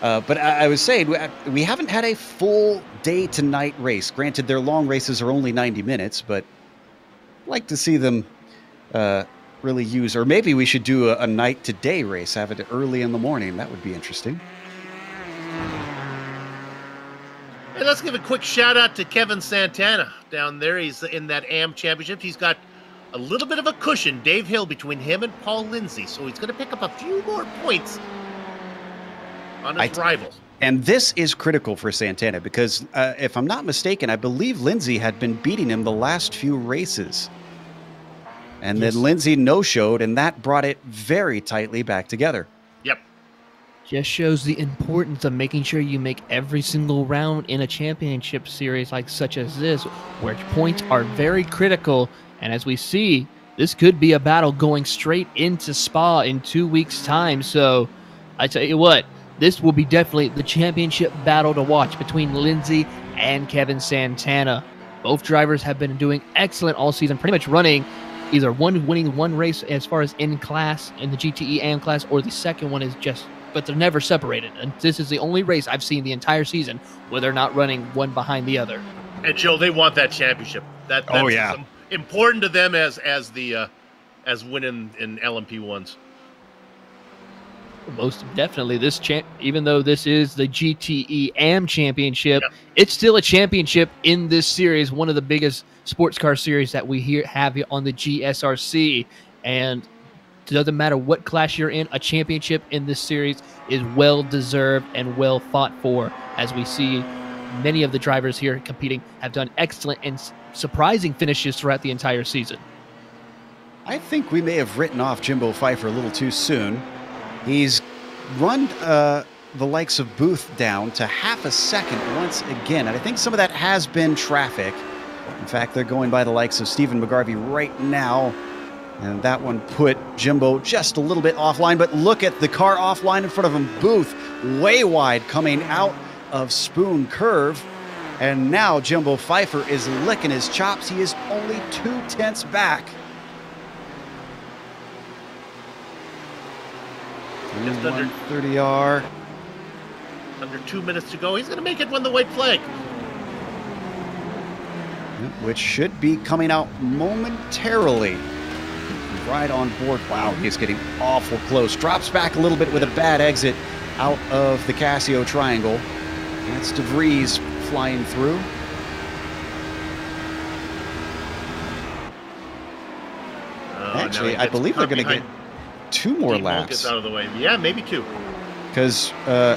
But I was saying, we haven't had a full day-to-night race. Granted, their long races are only 90 minutes, but I'd like to see them really use, or maybe we should do a night-to-day race, have it early in the morning. That would be interesting. Hey, let's give a quick shout-out to Kevin Santana down there. He's in that AM Championship. He's got a little bit of a cushion, Dave Hill, between him and Paul Lindsay, so he's going to pick up a few more points on his rivals. And this is critical for Santana because, if I'm not mistaken, I believe Lindsay had been beating him the last few races. And then Lindsay no-showed, and that brought it very tightly back together. Yep. Just shows the importance of making sure you make every single round in a championship series like such as this, where points are very critical. And as we see, this could be a battle going straight into Spa in 2 weeks' time. So I tell you what, this will be definitely the championship battle to watch between Lindsay and Kevin Santana. Both drivers have been doing excellent all season, pretty much running either winning one race as far as in class, in the GTE AM class, or the second one is just, but they're never separated. And this is the only race I've seen the entire season where they're not running one behind the other. And Joe, they want that championship. That's important to them as winning in LMP1s. Most definitely, this even though this is the GTE AM Championship, it's still a championship in this series, one of the biggest sports car series that we have here on the GSRC. And it doesn't matter what class you're in, a championship in this series is well deserved and well fought for. As we see, many of the drivers here competing have done excellent and surprising finishes throughout the entire season. I think we may have written off Jimbo Pfeiffer a little too soon. He's run the likes of Booth down to half a second once again, and I think some of that has been traffic. In fact, they're going by the likes of Stephen McGarvey right now, and that one put Jimbo just a little bit offline, but look at the car offline in front of him. Booth way wide coming out of Spoon Curve, and now Jimbo Pfeiffer is licking his chops. He is only 2/10 back. Just under 30R. Under 2 minutes to go. He's going to make it win the white flag. Which should be coming out momentarily. right on board. Wow, he's getting awful close. Drops back a little bit with a bad exit out of the Casio triangle. That's DeVries flying through. Actually, I believe they're going to get 2 more laps. Gets out of the way. Yeah, maybe 2. Because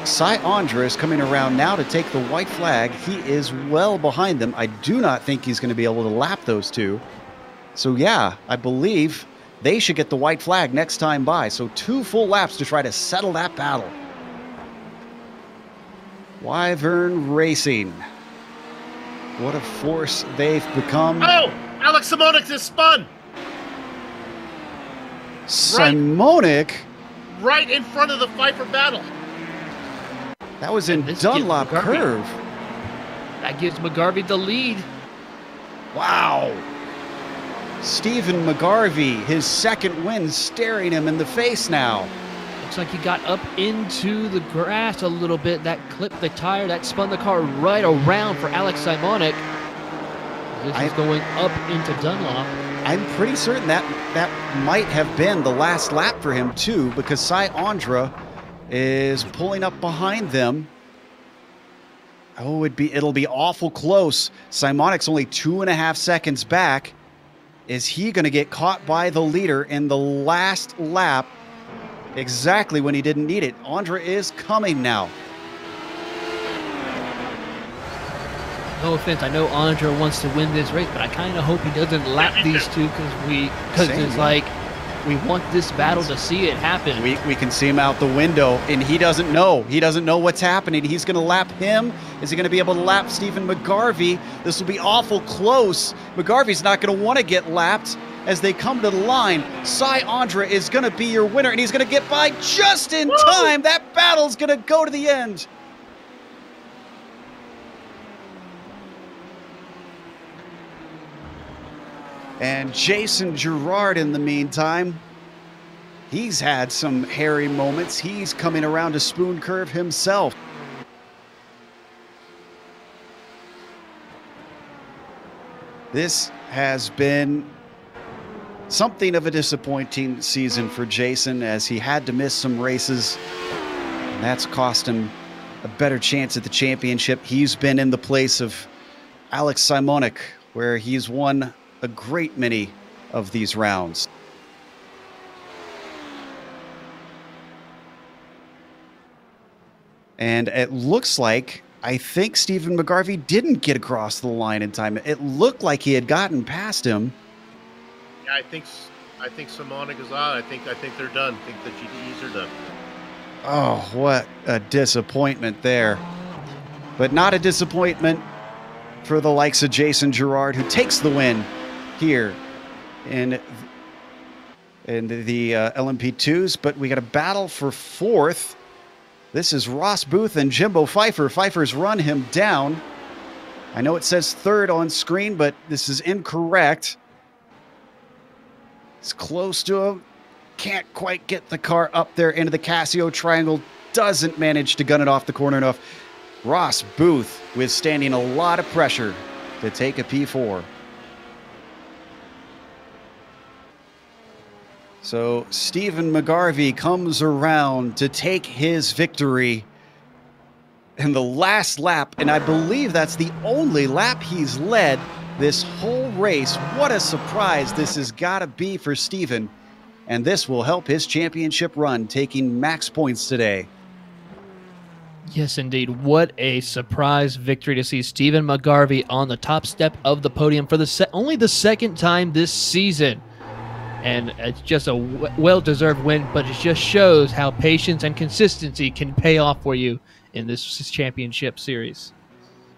Cy Andra is coming around now to take the white flag. He is well behind them. I do not think he's going to be able to lap those 2. So yeah, I believe they should get the white flag next time by. So 2 full laps to try to settle that battle. Wyvern Racing. What a force they've become. Oh! Alex Simonic is spun! Simonic? Right in front of the Pfeiffer battle. That was in Dunlop curve. That gives McGarvey the lead. Wow. Stephen McGarvey, his second win, staring him in the face now. Looks like he got up into the grass a little bit. That clipped the tire. That spun the car right around for Alex Simonic. This is going up into Dunlop. I'm pretty certain that might have been the last lap for him, too, because Cy Andra is pulling up behind them. Oh, it'll be awful close. Simonic's only 2.5 seconds back. Is he going to get caught by the leader in the last lap exactly when he didn't need it? Andra is coming now. No offense, I know Andra wants to win this race, but I kind of hope he doesn't lap these 2 because it's like we want this battle to see it happen. We can see him out the window, and he doesn't know. He doesn't know what's happening. He's going to lap him. Is he going to be able to lap Stephen McGarvey? This will be awful close. McGarvey's not going to want to get lapped as they come to the line. Cy Andra is going to be your winner, and he's going to get by just in time. That battle's going to go to the end. And Jason Girard, in the meantime, he's had some hairy moments. He's coming around to Spoon Curve himself. This has been something of a disappointing season for Jason, as he had to miss some races, and that's cost him a better chance at the championship. He's been in the place of Alex Simonic, where he's won a great many of these rounds. And it looks like, I think Stephen McGarvey didn't get across the line in time. It looked like he had gotten past him. Yeah, I think Simonic is out. I think they're done. I think the GTEs are done. Oh, what a disappointment there. But not a disappointment for the likes of Jason Girard, who takes the win here in the LMP2s. But we got a battle for 4th. This is Ross Booth and Jimbo Pfeiffer. Pfeiffer's run him down. I know it says 3rd on screen, but this is incorrect. It's close to him. Can't quite get the car up there into the Casio triangle. Doesn't manage to gun it off the corner enough. Ross Booth withstanding a lot of pressure to take a P4. So Stephen McGarvey comes around to take his victory in the last lap, and I believe that's the only lap he's led this whole race. What a surprise this has got to be for Stephen, and this will help his championship run, taking max points today. Yes, indeed. What a surprise victory to see Stephen McGarvey on the top step of the podium for only the 2nd time this season. And it's just a well-deserved win, but it just shows how patience and consistency can pay off for you in this championship series.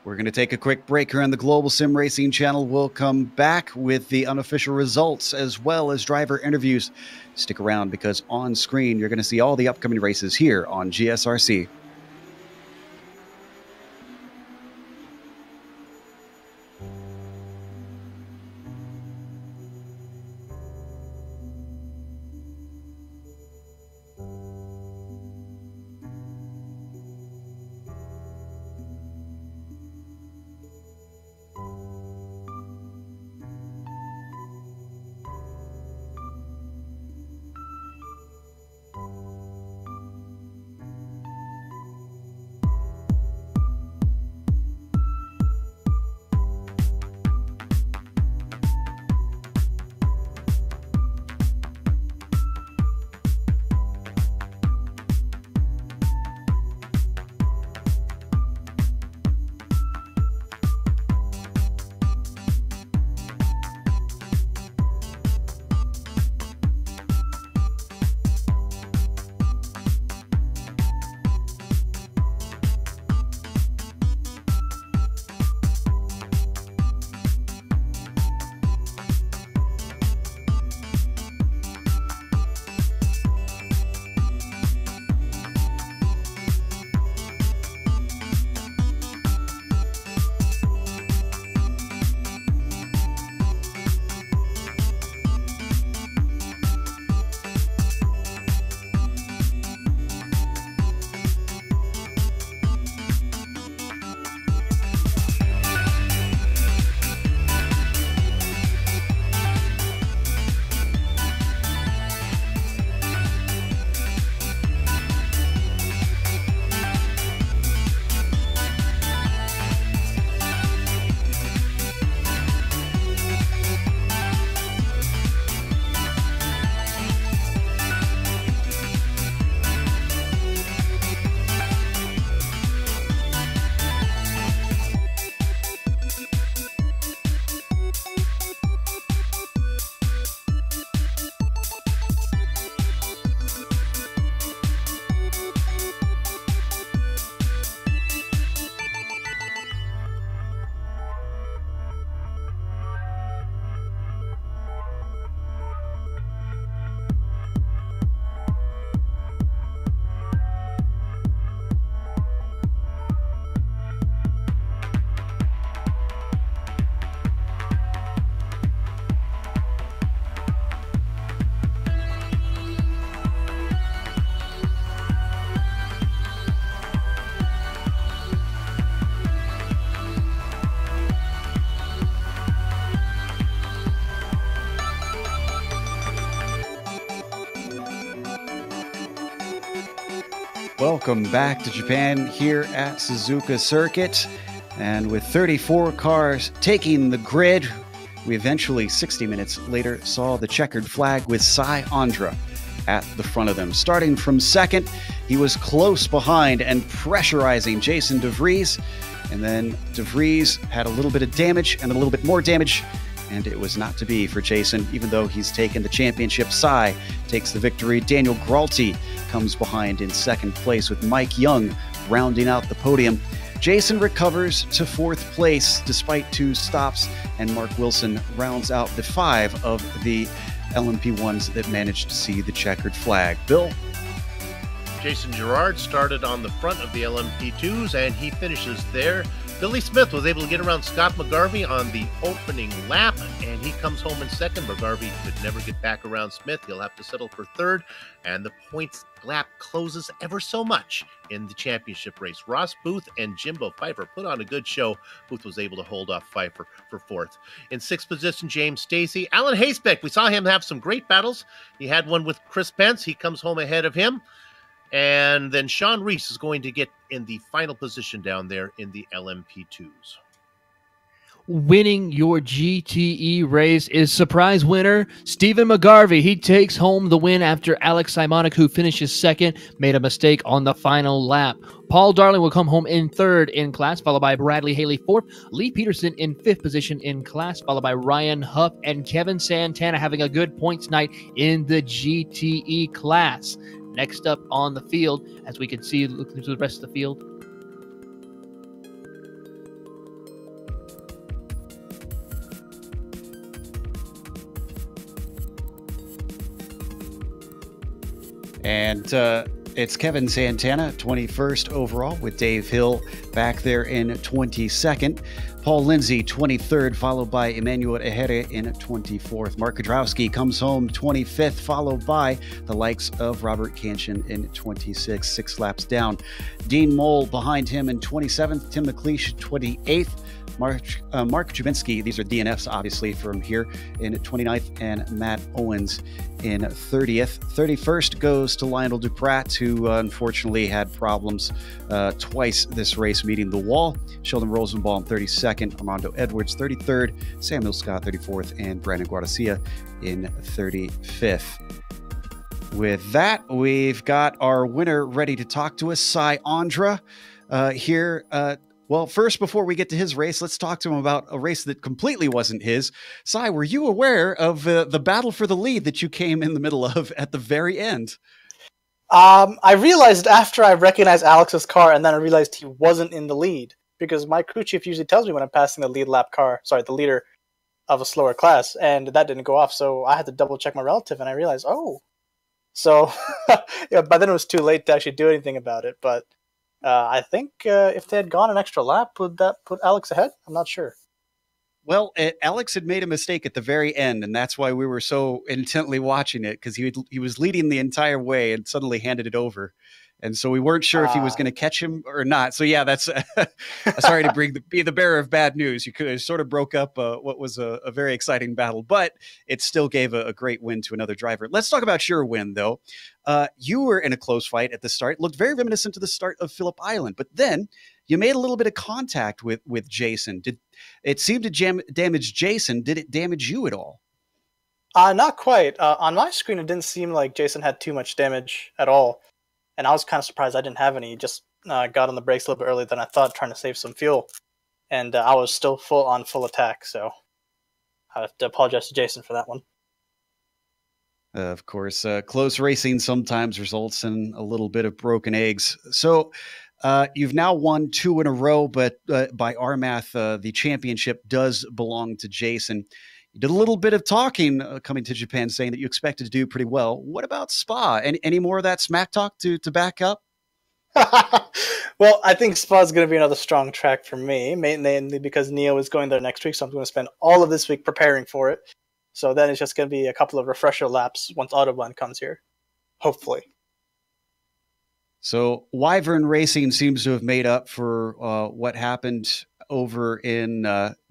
We're going to take a quick break here on the Global Sim Racing Channel. We'll come back with the unofficial results as well as driver interviews. Stick around, because on screen you're going to see all the upcoming races here on GSRC. Welcome back to Japan here at Suzuka Circuit. And with 34 cars taking the grid, we eventually, 60 minutes later, saw the checkered flag with Sai Andra at the front of them. Starting from second, he was close behind and pressurizing Jason DeVries. And then DeVries had a little bit of damage and a little bit more damage, and it was not to be for Jason, even though he's taken the championship. Sai takes the victory. Daniel Gralti comes behind in second place, with Mike Young rounding out the podium. Jason recovers to fourth place despite 2 stops, and Mark Wilson rounds out the 5 of the LMP1s that managed to see the checkered flag. Bill? Jason Gerard started on the front of the LMP2s, and he finishes there. Billy Smith was able to get around Scott McGarvey on the opening lap, and he comes home in second. McGarvey could never get back around Smith. He'll have to settle for third, and the points gap closes ever so much in the championship race. Ross Booth and Jimbo Pfeiffer put on a good show. Booth was able to hold off Pfeiffer for fourth. In sixth position, James Stacy. Alan Haysbeck, we saw him have some great battles. He had one with Chris Pence. He comes home ahead of him. And then Sean Reese is going to get in the final position down there in the LMP2s. Winning your GTE race is surprise winner Stephen McGarvey. He takes home the win after Alex Simonik, who finishes second, made a mistake on the final lap. Paul Darling will come home in third in class, followed by Bradley Haley fourth. Lee Peterson in fifth position in class, followed by Ryan Huff and Kevin Santana having a good points night in the GTE class. Next up on the field, as we can see, looking through the rest of the field, And it's Kevin Santana, 21st overall, with Dave Hill back there in 22nd. Paul Lindsay, 23rd, followed by Emmanuel Ehere in 24th. Mark Kudrowski comes home 25th, followed by the likes of Robert Kanchan in 26th, 6 laps down. Dean Mole behind him in 27th, Tim McLeish 28th. Mark Jubinski, these are DNFs obviously from here, in 29th, and Matt Owens in 30th. 31st goes to Lionel Duprat, who unfortunately had problems twice this race meeting the wall. Sheldon Rosenbaum 32nd, Armando Edwards 33rd, Samuel Scott 34th, and Brandon Guardacia in 35th. With that, we've got our winner ready to talk to us, Sai Andra, here. Well, first, before we get to his race, let's talk to him about a race that completely wasn't his. Sai, were you aware of the battle for the lead that you came in the middle of at the very end? I realized after I recognized Alex's car, and then I realized he wasn't in the lead, because my crew chief usually tells me when I'm passing the the leader of a slower class, and that didn't go off, so I had to double check my relative, and I realized, oh. So, yeah, by then it was too late to actually do anything about it, but I think if they had gone an extra lap, would that put Alex ahead? I'm not sure. Well, Alex had made a mistake at the very end, and that's why we were so intently watching it, because he was leading the entire way and suddenly handed it over. And so we weren't sure if he was going to catch him or not. So, yeah, that's sorry to be the bearer of bad news. You could have sort of broke up what was a very exciting battle, but it still gave a great win to another driver. Let's talk about your win, though. You were in a close fight at the start. Looked very reminiscent to the start of Phillip Island, but then you made a little bit of contact with Jason. Did it seem to damage Jason? Did it damage you at all? Not quite. On my screen, it didn't seem like Jason had too much damage at all. And I was kind of surprised I didn't have any. He just got on the brakes a little bit earlier than I thought, trying to save some fuel. And I was still full attack, so I have to apologize to Jason for that one. Of course, close racing sometimes results in a little bit of broken eggs. So you've now won 2 in a row, but by our math, the championship does belong to Jason. You did a little bit of talking coming to Japan, saying that you expected to do pretty well. What about Spa? Any more of that smack talk to back up? Well, I think Spa is going to be another strong track for me, mainly because Neo is going there next week, so I'm going to spend all of this week preparing for it. So then it's just going to be a couple of refresher laps once Autobahn comes here, hopefully. So Wyvern Racing seems to have made up for what happened over in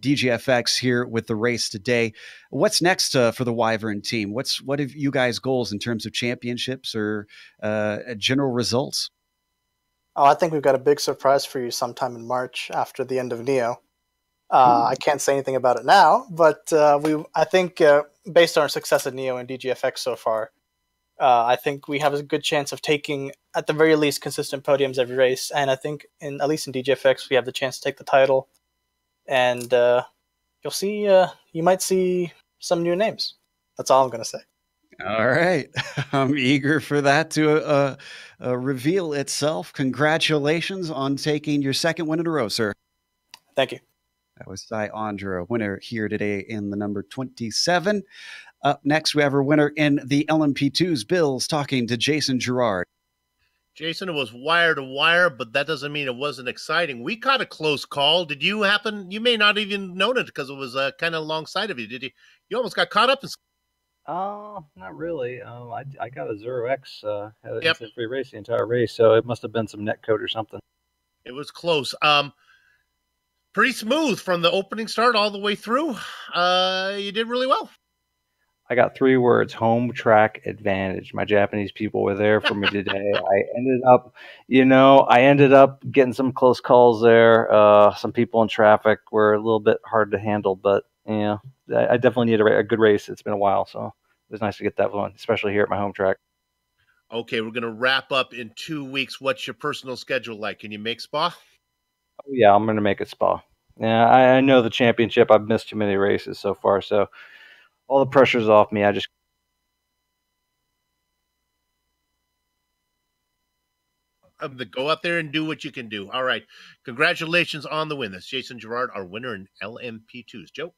DGFX here with the race today. What's next for the Wyvern team? What have you guys' goals in terms of championships or general results? Oh, I think we've got a big surprise for you sometime in March after the end of Neo. I can't say anything about it now, but I think based on our success at Neo and DGFX so far, I think we have a good chance of taking, at the very least, consistent podiums every race. And I think, at least in DGFX, we have the chance to take the title. And you'll see, you might see some new names. That's all I'm going to say. All right. I'm eager for that to reveal itself. Congratulations on taking your second win in a row, sir. Thank you. That was Cy Andra, winner here today in the number 27. Up next, we have our winner in the LMP2's Bills, talking to Jason Girard. Jason, it was wire to wire, but that doesn't mean it wasn't exciting. We caught a close call. Did you happen? You may not even known it because it was kind of alongside of you. Did you? You almost got caught up in. Not really. I got a 0x had an instant free race the entire race, so it must have been some net code or something. It was close. Pretty smooth from the opening start all the way through. You did really well. I got 3 words: home track advantage. My Japanese people were there for me today. I ended up getting some close calls there. Some people in traffic were a little bit hard to handle, but I definitely need a good race. It's been a while, so it was nice to get that one, especially here at my home track. Okay, we're going to wrap up in 2 weeks. What's your personal schedule like? Can you make Spa? Oh, yeah, I'm going to make it Spa. Yeah, I know the championship. I've missed too many races so far, so all the pressure's off me. Go out there and do what you can do. All right. Congratulations on the win. That's Jason Girard, our winner in LMP2s. Joe?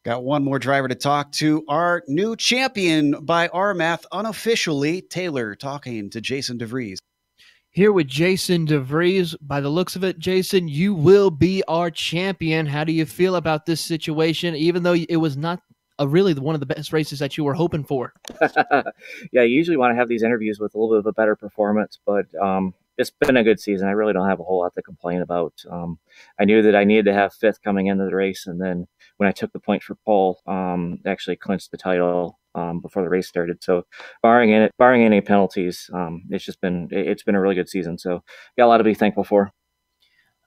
Got one more driver to talk to. Our new champion by our math, unofficially, Taylor, talking to Jason DeVries. Here with Jason DeVries. By the looks of it, Jason, you will be our champion. How do you feel about this situation, even though it was not really one of the best races that you were hoping for? Yeah, you usually want to have these interviews with a little bit of a better performance, but it's been a good season. I really don't have a whole lot to complain about. I knew that I needed to have 5th coming into the race, and then when I took the point for pole, actually clinched the title before the race started. So barring any penalties, it's been a really good season. So got a lot to be thankful for.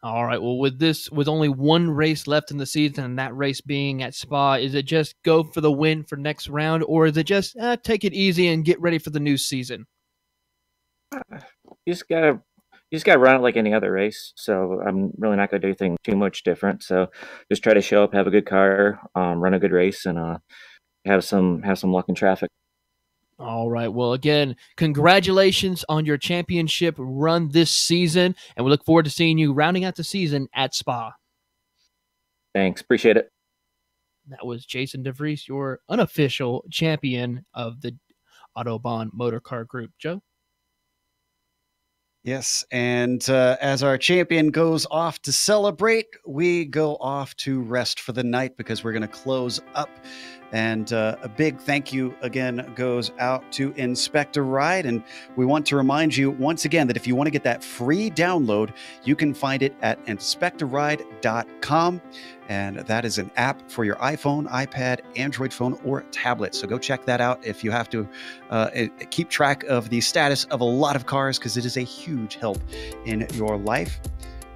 All right. Well, with only one race left in the season, and that race being at Spa, is it just go for the win for next round, or is it just take it easy and get ready for the new season? You just gotta run it like any other race. So I'm really not gonna do anything too much different. So just try to show up, have a good car, run a good race, and have some luck in traffic. All right. Well, again, congratulations on your championship run this season, and we look forward to seeing you rounding out the season at Spa. Thanks. Appreciate it. That was Jason DeVries, your unofficial champion of the Autobahn Motorcar Group. Joe? Yes, and as our champion goes off to celebrate, we go off to rest for the night because we're going to close up. And a big thank you again goes out to Inspector Ride. And we want to remind you once again that if you want to get that free download, you can find it at inspectorride.com. And that is an app for your iPhone, iPad, Android phone, or tablet. So go check that out if you have to keep track of the status of a lot of cars, because it is a huge help in your life.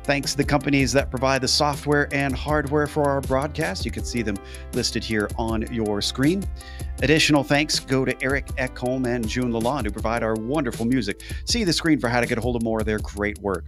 Thanks to the companies that provide the software and hardware for our broadcast. You can see them listed here on your screen. Additional thanks go to Eric Ekholm and June Lalonde, who provide our wonderful music. See the screen for how to get a hold of more of their great work.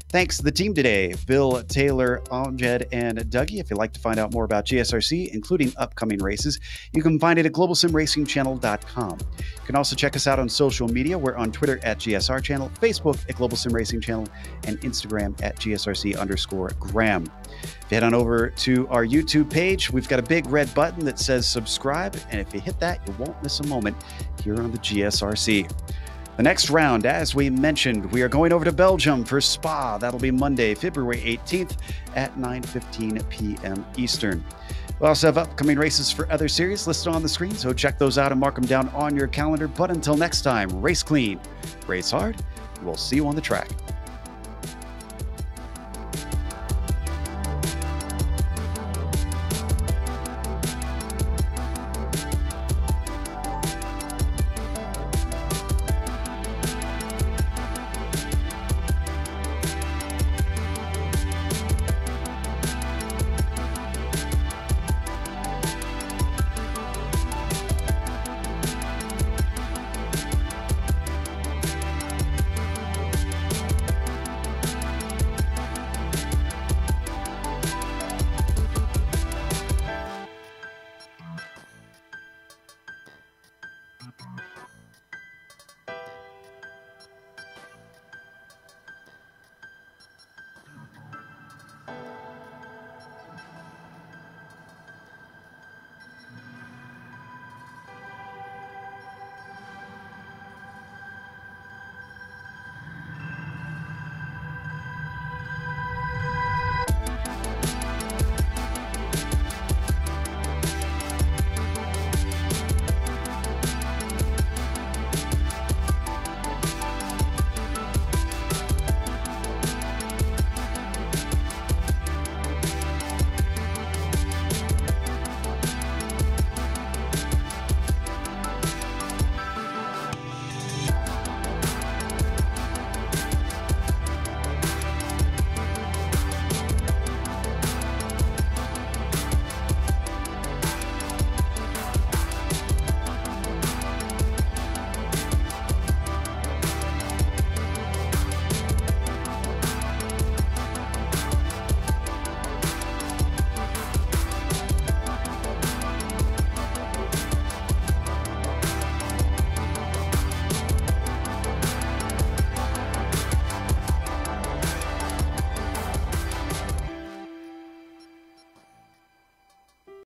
Thanks to the team today, Bill, Taylor, Amjad, and Dougie. If you'd like to find out more about GSRC, including upcoming races, you can find it at globalsimracingchannel.com. You can also check us out on social media. We're on Twitter at GSR Channel, Facebook at Global SimRacing Channel, and Instagram at GSRC_Graham. If you head on over to our YouTube page, we've got a big red button that says subscribe, and if you hit that, you won't miss a moment here on the GSRC. The next round, as we mentioned, we are going over to Belgium for Spa. That'll be Monday, February 18th at 9:15 p.m. Eastern. We also have upcoming races for other series listed on the screen, so check those out and mark them down on your calendar. But until next time, race clean, race hard, and we'll see you on the track.